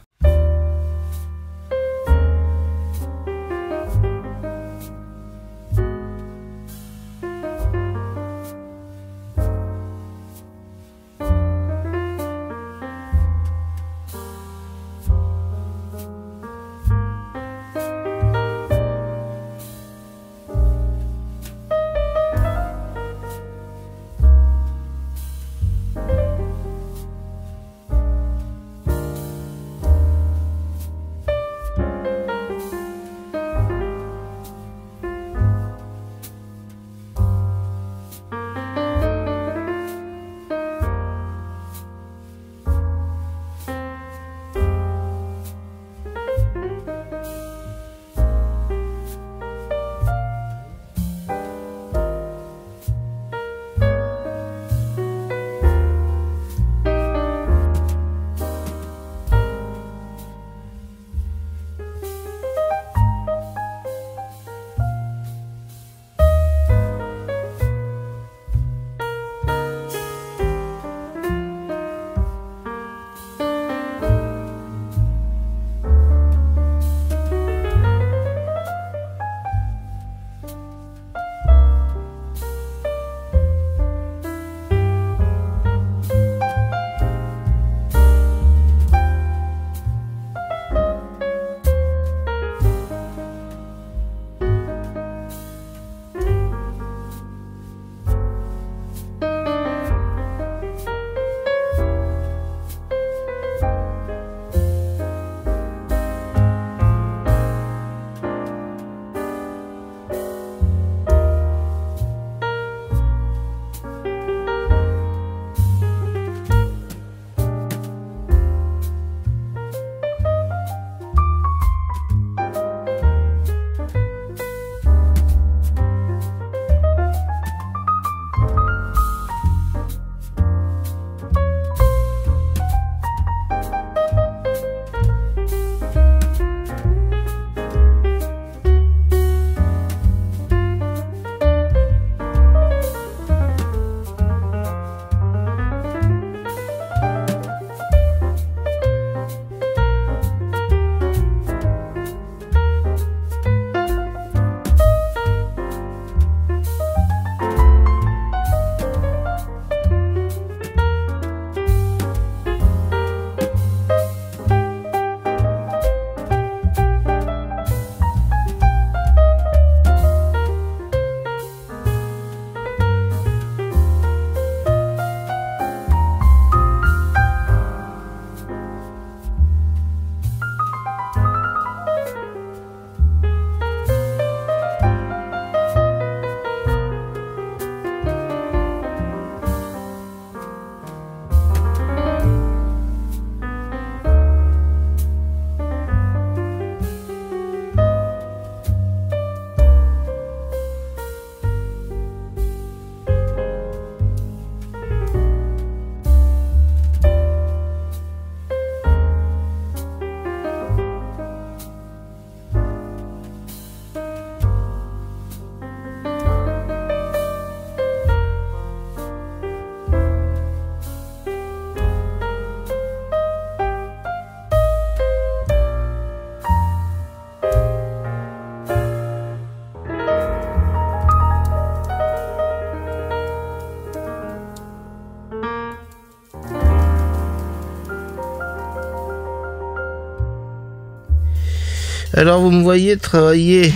Alors vous me voyez travailler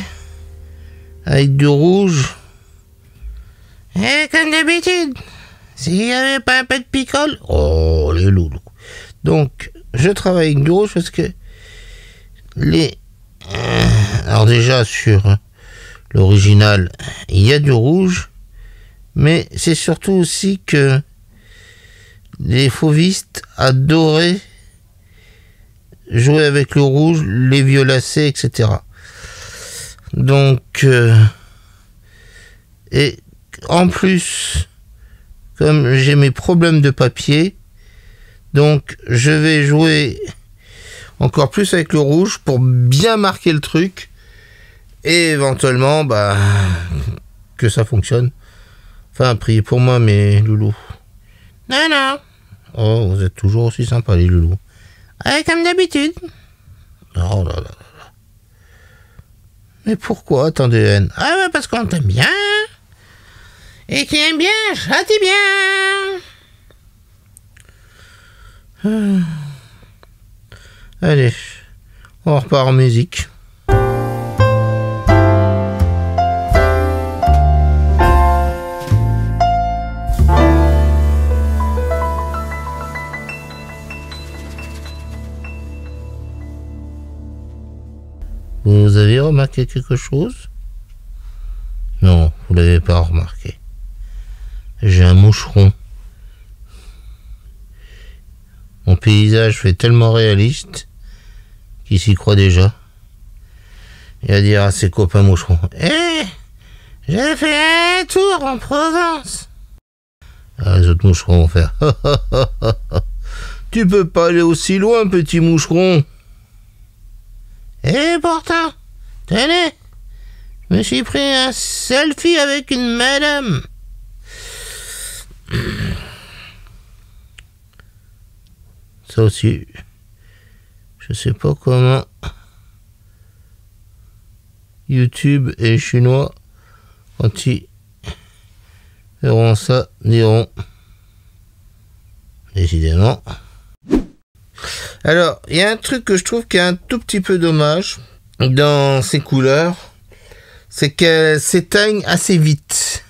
avec du rouge. Et comme d'habitude, s'il n'y avait pas un peu de picole. Oh les loulous. Donc je travaille avec du rouge parce que alors déjà sur l'original il y a du rouge, mais c'est surtout aussi que les fauvistes adoraient jouer avec le rouge, les violacés, etc. Donc et en plus, comme j'ai mes problèmes de papier, donc je vais jouer encore plus avec le rouge pour bien marquer le truc et éventuellement que ça fonctionne. Enfin, priez pour moi mes loulous. Non, non. Oh, vous êtes toujours aussi sympas les loulous. Comme d'habitude. Oh là là là. Mais pourquoi tant de haine? Ah ouais, parce qu'on t'aime bien. Et qui aime bien, châtie bien. Allez, on repart en musique. Vous avez remarqué quelque chose? Non, vous l'avez pas remarqué. J'ai un moucheron. Mon paysage fait tellement réaliste qu'il s'y croit déjà. Il va dire à ses copains moucherons: J'ai fait un tour en Provence. Les autres moucherons vont faire: tu peux pas aller aussi loin, petit moucheron. Et pourtant, tenez, je me suis pris un selfie avec une madame. Ça aussi, je sais pas comment YouTube et les Chinois, quand ils verront ça, diront décidément. Alors, il y a un truc que je trouve qui est un tout petit peu dommage dans ces couleurs, c'est qu'elles s'éteignent assez vite.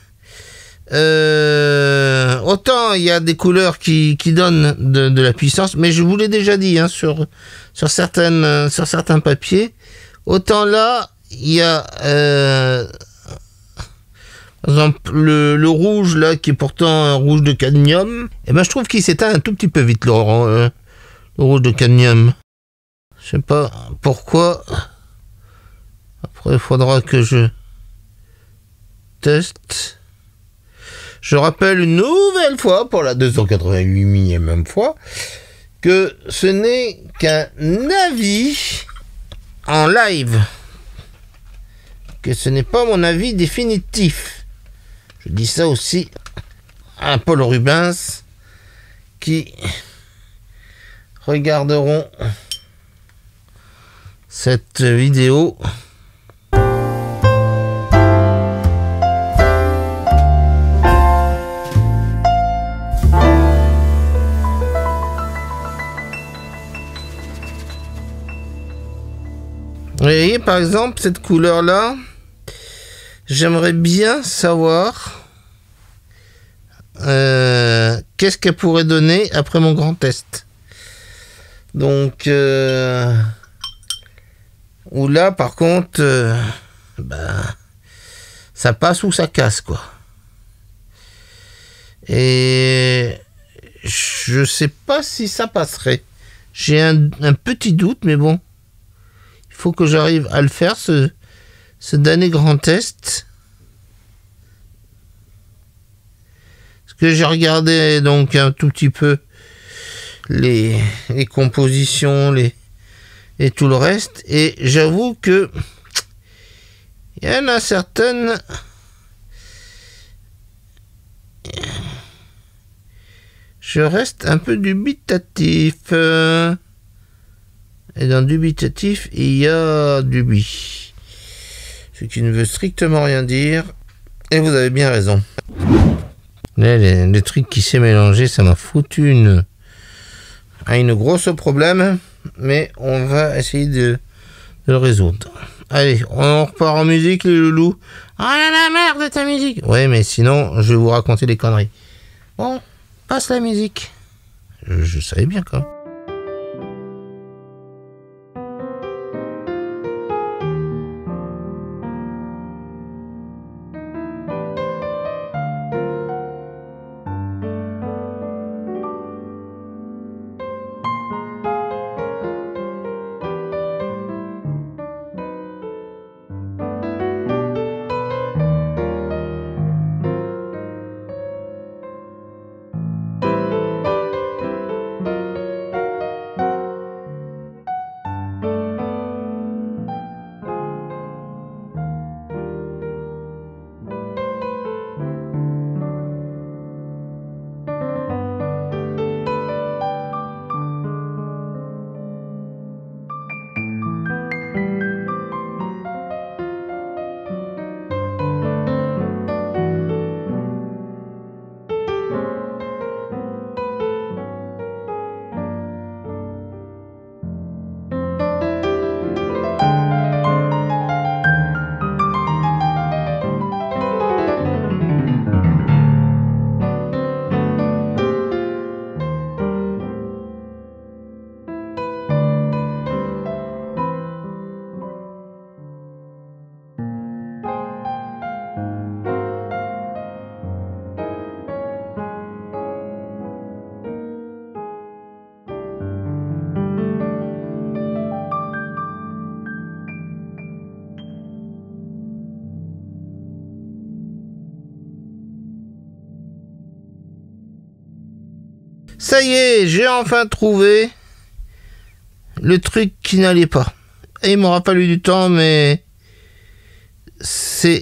Autant il y a des couleurs qui donnent de la puissance, mais je vous l'ai déjà dit sur certains papiers, autant là il y a par exemple le rouge là qui est pourtant un rouge de cadmium, et je trouve qu'il s'éteint un tout petit peu vite le rouge de cadmium. Je sais pas pourquoi. Après il faudra que je teste. Je rappelle une nouvelle fois, pour la 288 millième fois, que ce n'est qu'un avis en live. Que ce n'est pas mon avis définitif. Je dis ça aussi à Paul Rubens qui regarderont cette vidéo. Vous voyez, par exemple, cette couleur-là, j'aimerais bien savoir qu'est-ce qu'elle pourrait donner après mon grand test. Donc, où là, par contre, ça passe ou ça casse, quoi. Et je sais pas si ça passerait. J'ai un petit doute, mais bon. Il faut que j'arrive à le faire, ce dernier grand test. Parce que j'ai regardé donc un tout petit peu les compositions et tout le reste. Et j'avoue que il y en a certaines. Je reste un peu dubitatif. Et dans dubitatif, il y a dubit. Ce qui ne veut strictement rien dire. Et vous avez bien raison. Là, le truc qui s'est mélangé, ça m'a foutu une grosse problème. Mais on va essayer de Je vais le résoudre. Allez, on repart en musique, les loulous. Oh là la merde de ta musique. Ouais, mais sinon, je vais vous raconter des conneries. Bon, passe la musique. Je savais bien quand même. Ça y est, j'ai enfin trouvé le truc qui n'allait pas. Et il m'aura fallu du temps, mais ça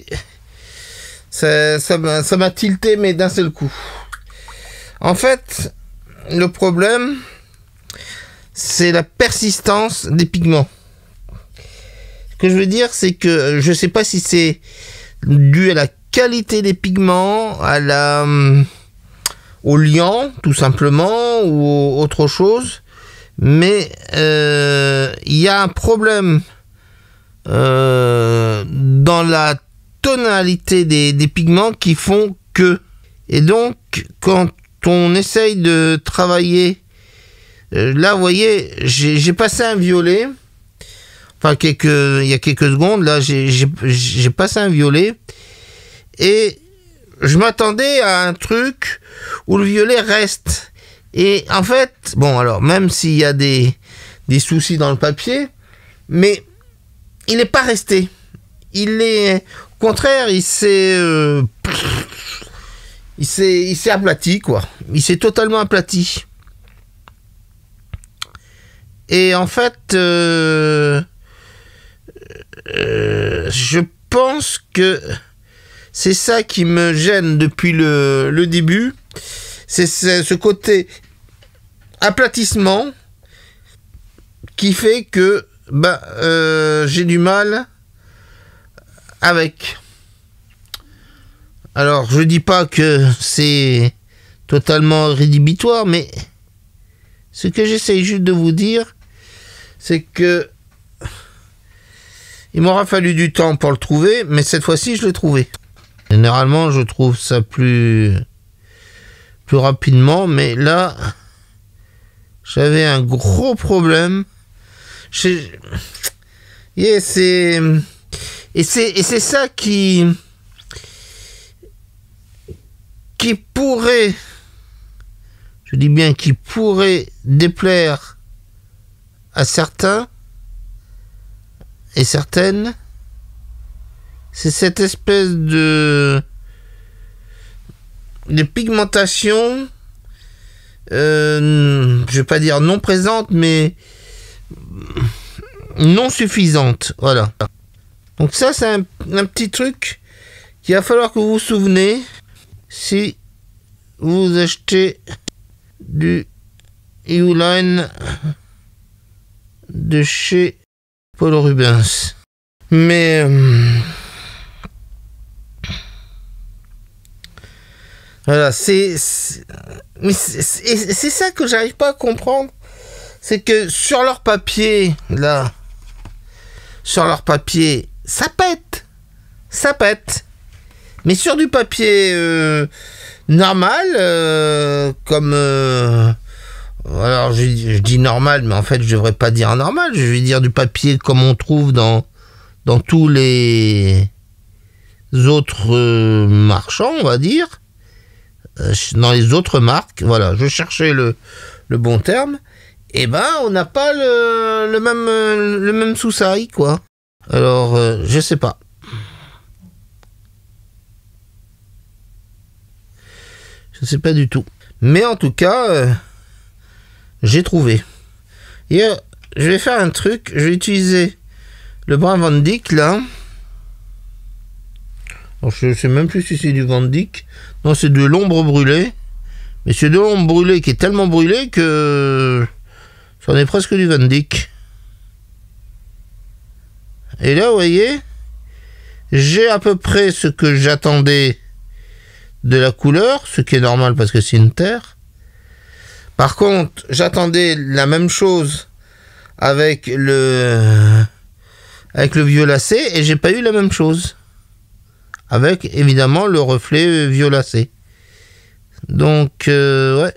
m'a tilté, mais d'un seul coup. En fait, le problème, c'est la persistance des pigments. Ce que je veux dire, c'est que je sais pas si c'est dû à la qualité des pigments, au liant, tout simplement, ou autre chose. Mais il y a un problème dans la tonalité des pigments qui font que... Et donc, quand on essaye de travailler... là, vous voyez, j'ai passé un violet. Enfin, il y a quelques secondes, là, j'ai passé un violet. Et je m'attendais à un truc où le violet reste. Et en fait, bon, alors, même s'il y a des soucis dans le papier, mais il n'est pas resté. Au contraire, il s'est aplati, quoi. Il s'est totalement aplati. Et en fait, je pense que c'est ça qui me gêne depuis le début. C'est ce côté aplatissement qui fait que j'ai du mal avec. Alors, je dis pas que c'est totalement rédhibitoire, mais ce que j'essaye juste de vous dire, c'est que il m'aura fallu du temps pour le trouver, mais cette fois-ci, je l'ai trouvé. Généralement, je trouve ça plus rapidement, mais là, j'avais un gros problème. Et c'est ça qui pourrait, je dis bien qui pourrait déplaire à certains et certaines. C'est cette espèce de pigmentation, je vais pas dire non présente, mais non suffisante. Voilà. Donc ça, c'est un petit truc qu'il va falloir que vous vous souvenez si vous achetez du Uline de chez Paul Rubens. Mais voilà, c'est ça que j'arrive pas à comprendre, c'est que sur leur papier, là, sur leur papier, ça pète. Ça pète. Mais sur du papier normal, comme... alors je dis normal, mais en fait je devrais pas dire normal, je vais dire du papier comme on trouve dans tous les autres marchands, on va dire, dans les autres marques, voilà, je cherchais le bon terme, et ben on n'a pas le même soussaille, quoi. Alors, je sais pas. Je sais pas du tout. Mais en tout cas, j'ai trouvé. Et je vais faire un truc, je vais utiliser le brin Van Dyck, là. Alors, je sais même plus si c'est du Van Dyck. Non, c'est de l'ombre brûlée. Mais c'est de l'ombre brûlée qui est tellement brûlée que ça en est presque du Van Dyck. Et là, vous voyez, j'ai à peu près ce que j'attendais de la couleur, ce qui est normal parce que c'est une terre. Par contre, j'attendais la même chose avec le violacé et j'ai pas eu la même chose. Avec évidemment le reflet violacé. Donc, ouais.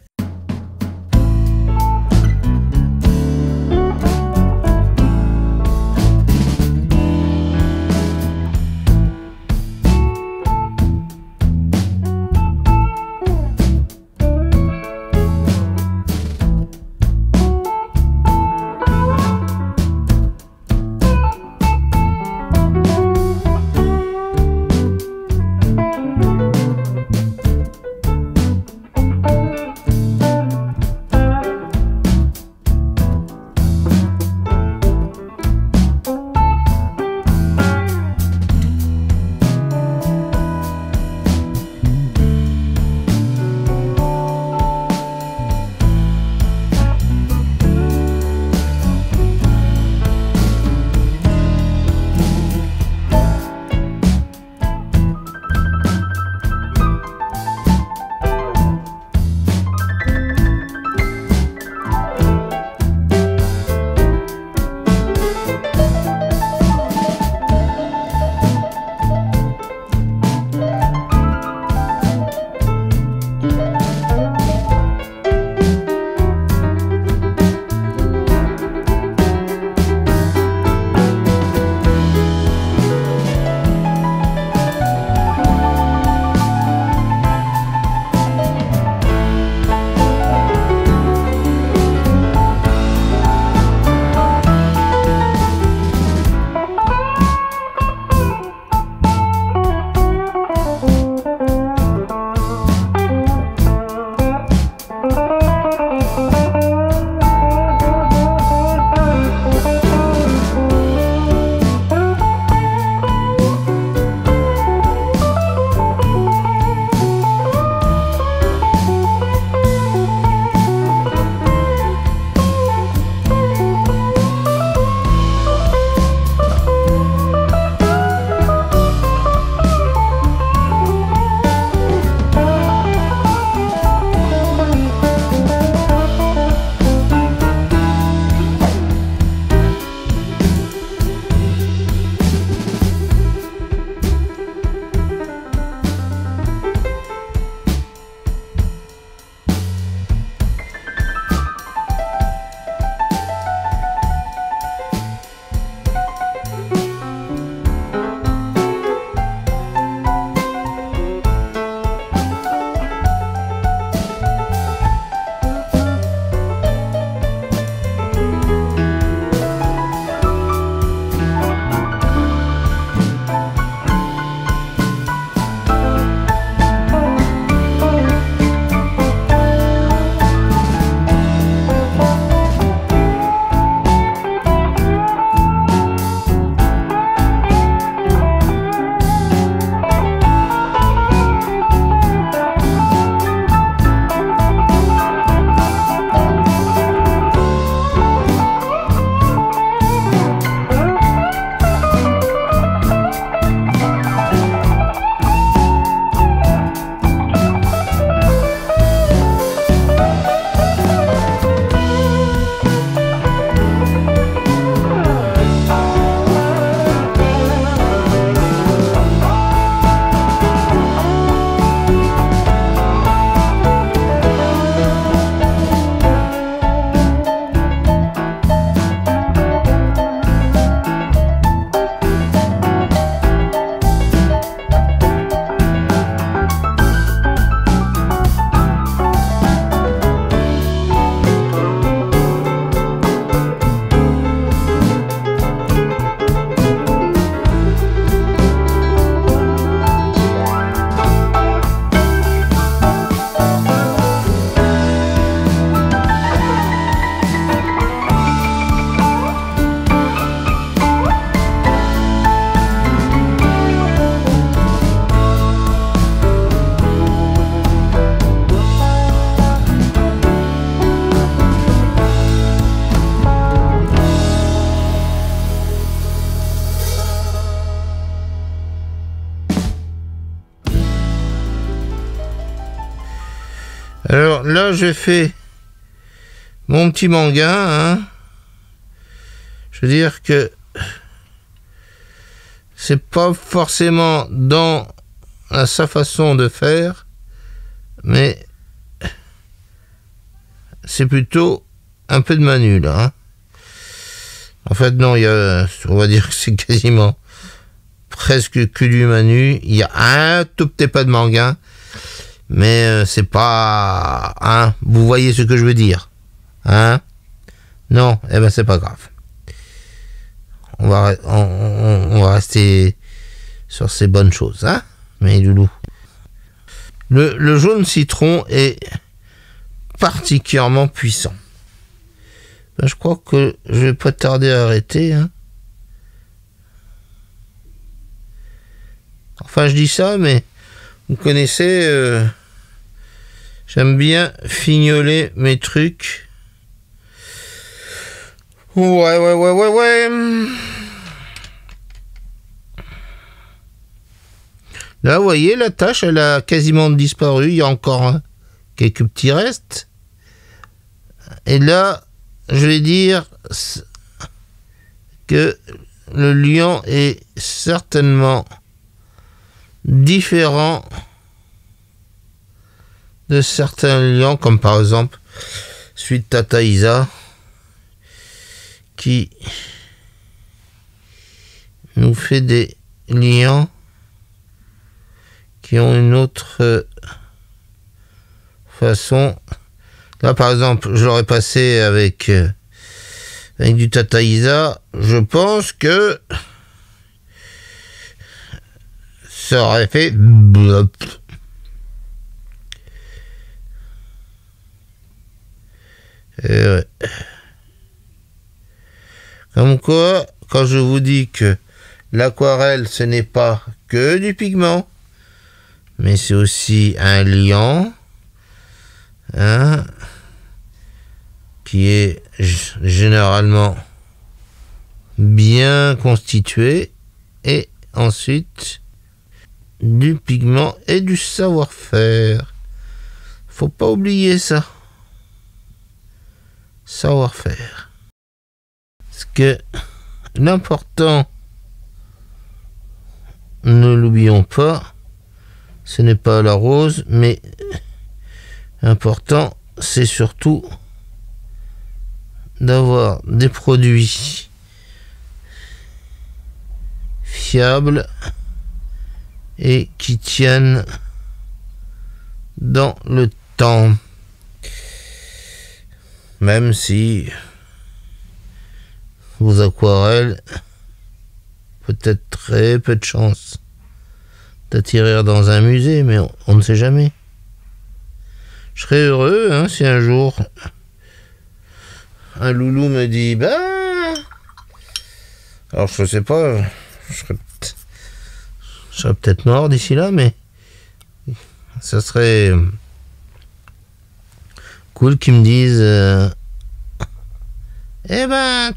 Alors là, je fais mon petit manga, hein. Je veux dire que c'est pas forcément dans sa façon de faire, mais c'est plutôt un peu de Manu, là, hein. En fait, non, on va dire que c'est quasiment presque que du Manu. Il y a un tout petit peu de manga, mais c'est pas... Hein, vous voyez ce que je veux dire, hein? Non, eh ben c'est pas grave. On va rester sur ces bonnes choses, hein, mes loulous. Le jaune citron est particulièrement puissant. Ben, je crois que je vais pas tarder à arrêter, hein. Enfin, je dis ça, mais vous connaissez, j'aime bien fignoler mes trucs. Ouais. Là, vous voyez, la tâche, elle a quasiment disparu. Il y a encore quelques petits restes. Et là, je vais dire que le lion est certainement différent de certains lions, comme par exemple celui de Tata Isa, qui nous fait des lions qui ont une autre façon. Là, par exemple, je l'aurais passé avec du Tata Isa. Je pense que ça aurait fait blop. Et ouais. Comme quoi, quand je vous dis que l'aquarelle, ce n'est pas que du pigment, mais c'est aussi un liant, hein, qui est généralement bien constitué, et ensuite du pigment et du savoir-faire. Faut pas oublier ça. Savoir-faire. Parce que l'important, ne l'oublions pas, ce n'est pas la rose, mais important, c'est surtout d'avoir des produits fiables et qui tiennent dans le temps. Même si vos aquarelles, peut-être très peu de chance d'atterrir dans un musée, mais on ne sait jamais. Je serais heureux, hein, si un jour un loulou me dit, alors je sais pas, je serais peut-être mort d'ici là, mais ça serait cool qu'ils me disent,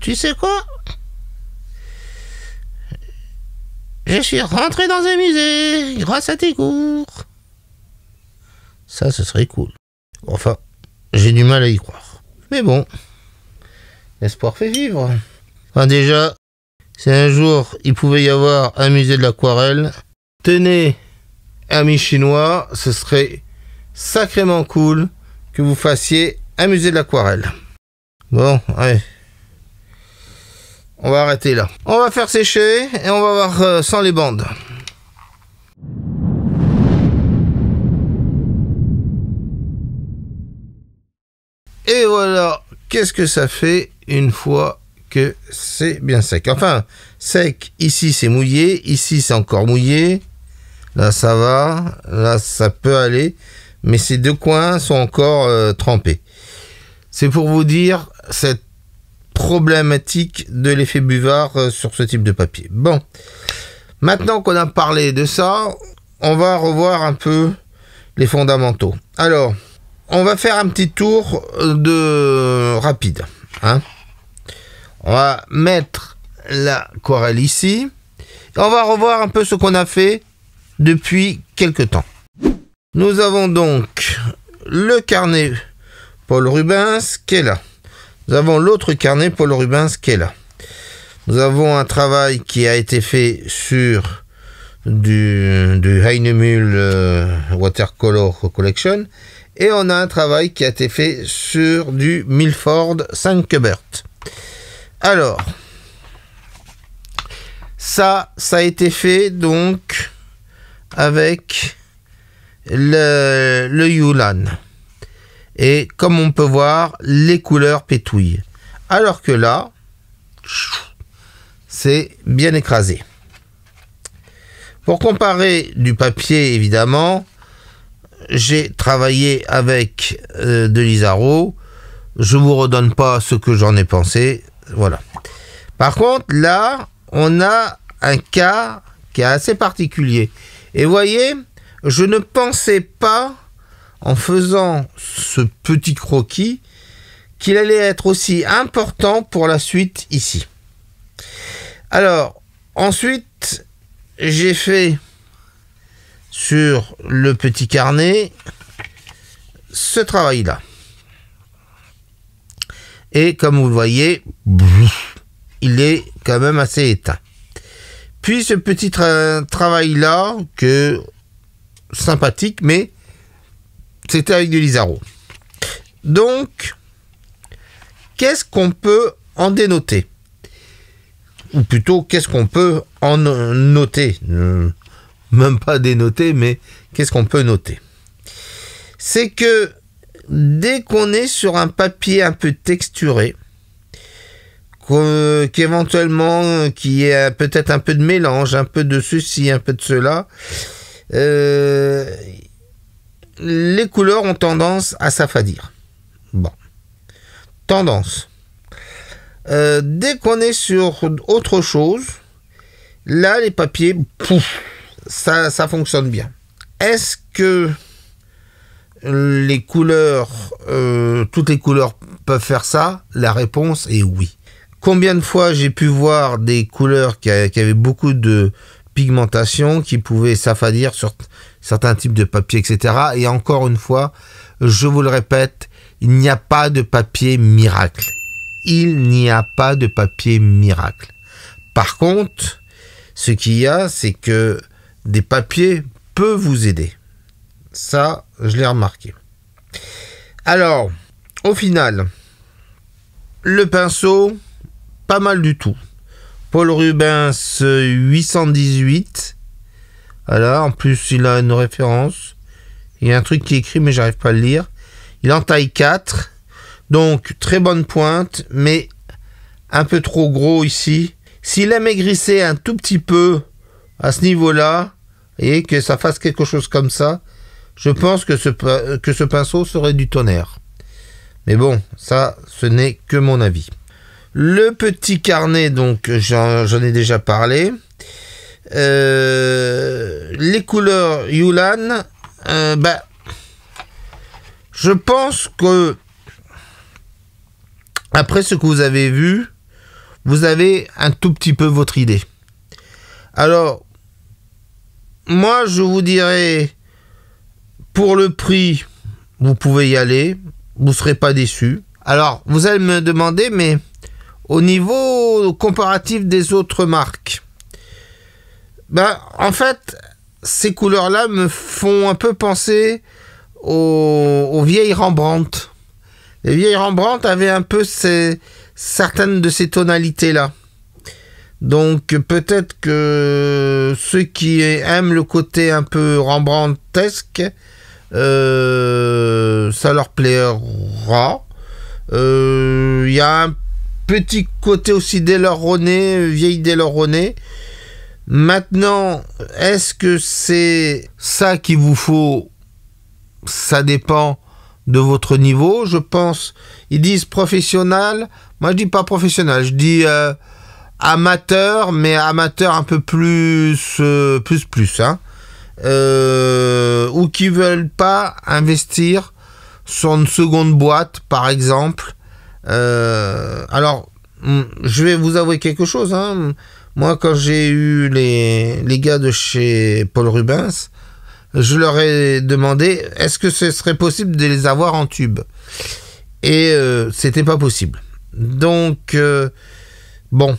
tu sais quoi? Je suis rentré dans un musée grâce à tes cours. Ça, ce serait cool. Enfin, j'ai du mal à y croire. Mais bon, l'espoir fait vivre. Enfin, déjà, si un jour il pouvait y avoir un musée de l'aquarelle, tenez, amis chinois, ce serait sacrément cool que vous fassiez un musée de l'aquarelle. Bon, allez. On va arrêter là. On va faire sécher et on va voir sans les bandes. Et voilà, qu'est-ce que ça fait une fois que c'est bien sec. Enfin, sec, ici c'est mouillé, ici c'est encore mouillé. Là ça va, là ça peut aller, mais ces deux coins sont encore trempés. C'est pour vous dire cette problématique de l'effet buvard sur ce type de papier. Bon, maintenant qu'on a parlé de ça, on va revoir un peu les fondamentaux. Alors, on va faire un petit tour de rapide, hein. On va mettre l'aquarelle ici, et on va revoir un peu ce qu'on a fait depuis quelques temps. Nous avons donc le carnet Paul Rubens qui est là. Nous avons l'autre carnet Paul Rubens qui est là. Nous avons un travail qui a été fait sur du Hahnemühle Watercolor Collection et on a un travail qui a été fait sur du Milford Saint-Quebert. Alors, ça a été fait donc avec le Yulan. Et comme on peut voir, les couleurs pétouillent. Alors que là, c'est bien écrasé. Pour comparer du papier, évidemment, j'ai travaillé avec de l'Isaro. Je vous redonne pas ce que j'en ai pensé. Voilà. Par contre, là, on a un cas qui est assez particulier. Et voyez, je ne pensais pas, en faisant ce petit croquis, qu'il allait être aussi important pour la suite ici. Alors, ensuite, j'ai fait sur le petit carnet ce travail-là. Et comme vous le voyez, il est quand même assez éteint. Puis ce petit travail-là, que sympathique, mais c'était avec de l'Isaro. Donc, qu'est-ce qu'on peut en dénoter? Ou plutôt, qu'est-ce qu'on peut en noter? Même pas dénoter, mais qu'est-ce qu'on peut noter? C'est que dès qu'on est sur un papier un peu texturé, qu'éventuellement, qui est peut-être un peu de mélange, un peu de ceci, un peu de cela, les couleurs ont tendance à s'affadir. Bon. Tendance. Dès qu'on est sur autre chose, là, les papiers, pouf, ça fonctionne bien. Est-ce que les couleurs, toutes les couleurs peuvent faire ça? La réponse est oui. Combien de fois j'ai pu voir des couleurs qui avaient beaucoup de pigmentation, qui pouvaient s'affadir sur certains types de papier, etc. Et encore une fois, je vous le répète, il n'y a pas de papier miracle. Il n'y a pas de papier miracle. Par contre, ce qu'il y a, c'est que des papiers peuvent vous aider. Ça, je l'ai remarqué. Alors, au final, le pinceau, pas mal du tout. Paul Rubens 818. Voilà, en plus, il a une référence. Il y a un truc qui est écrit, mais j'arrive pas à le lire. Il est en taille 4. Donc, très bonne pointe, mais un peu trop gros ici. S'il amaigrissait un tout petit peu à ce niveau-là, et que ça fasse quelque chose comme ça, je pense que ce pinceau serait du tonnerre. Mais bon, ça, ce n'est que mon avis. Le petit carnet, donc, j'en ai déjà parlé. Les couleurs Yulan, je pense que après ce que vous avez vu, vous avez un tout petit peu votre idée. Alors, moi, je vous dirais, pour le prix, vous pouvez y aller, vous ne serez pas déçus. Alors, vous allez me demander, mais au niveau comparatif des autres marques, en fait, ces couleurs-là me font un peu penser aux vieilles Rembrandt. Les vieilles Rembrandt avaient un peu certaines de ces tonalités-là. Donc peut-être que ceux qui aiment le côté un peu Rembrandtesque, ça leur plaira. Il y a un petit côté aussi Delaunay, vieille Delaunay. Maintenant, est-ce que c'est ça qu'il vous faut? Ça dépend de votre niveau, je pense. Ils disent professionnel. Moi, je dis pas professionnel. Je dis amateur, mais amateur un peu plus, hein. Ou qui veulent pas investir sur une seconde boîte, par exemple. Alors, je vais vous avouer quelque chose, hein. Moi, quand j'ai eu les gars de chez Paul Rubens, je leur ai demandé est-ce que ce serait possible de les avoir en tube. Et c'était pas possible. Donc, bon,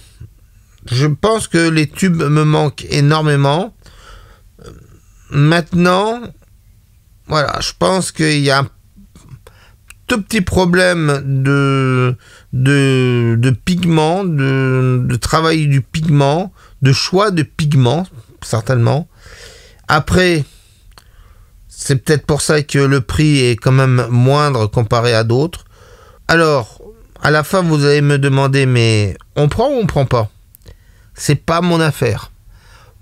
je pense que les tubes me manquent énormément. Maintenant, voilà, je pense qu'il y a un tout petit problème de pigment, de travail du pigment, de choix de pigment, certainement. Après, c'est peut-être pour ça que le prix est quand même moindre comparé à d'autres. Alors, à la fin, vous allez me demander, mais on prend ou on prend pas? C'est pas mon affaire.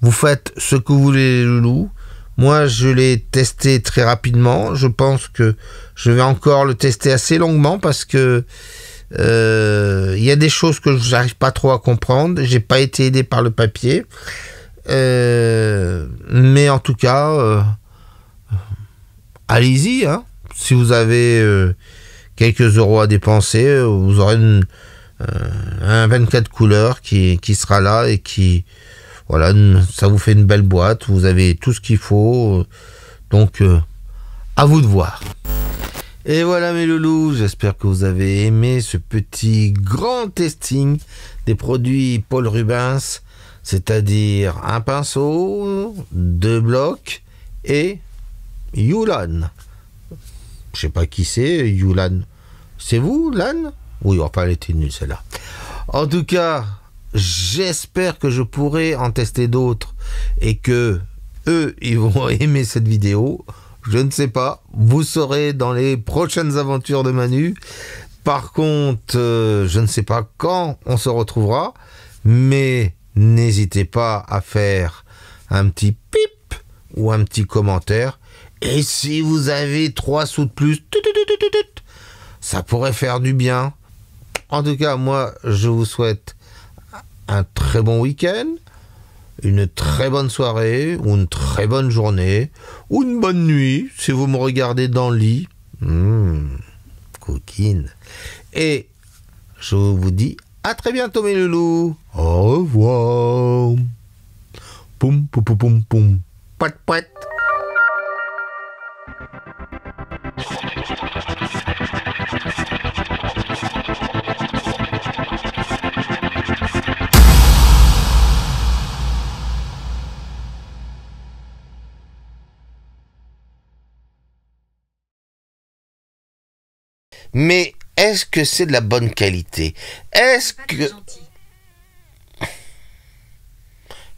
Vous faites ce que vous voulez, les loulous. Moi, je l'ai testé très rapidement. Je pense que je vais encore le tester assez longuement parce que y a des choses que j'arrive pas trop à comprendre. J'ai pas été aidé par le papier. Mais en tout cas, allez-y. Hein. Si vous avez quelques euros à dépenser, vous aurez un 24 couleurs qui sera là et qui... Voilà, ça vous fait une belle boîte, vous avez tout ce qu'il faut, donc à vous de voir. Et voilà mes loulous, j'espère que vous avez aimé ce petit grand testing des produits Paul Rubens, c'est-à-dire un pinceau, 2 blocs et Yulan. Je sais pas qui c'est, Yulan. C'est vous, Lan? Oui, enfin elle était nulle celle-là. En tout cas... J'espère que je pourrai en tester d'autres et que eux, ils vont aimer cette vidéo. Je ne sais pas. Vous saurez dans les prochaines aventures de Manu. Par contre, je ne sais pas quand on se retrouvera. Mais n'hésitez pas à faire un petit pip ou un petit commentaire. Et si vous avez 3 sous de plus, ça pourrait faire du bien. En tout cas, moi, je vous souhaite un très bon week-end, une très bonne soirée, ou une très bonne journée, ou une bonne nuit, si vous me regardez dans le lit. Coquine. Et je vous dis à très bientôt mes loulous. Au revoir. Poum, poum, poum, poum, poum. Pouet, pouet. Mais est-ce que c'est de la bonne qualité? Est-ce que...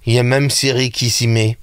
Il y a même Siri qui s'y met.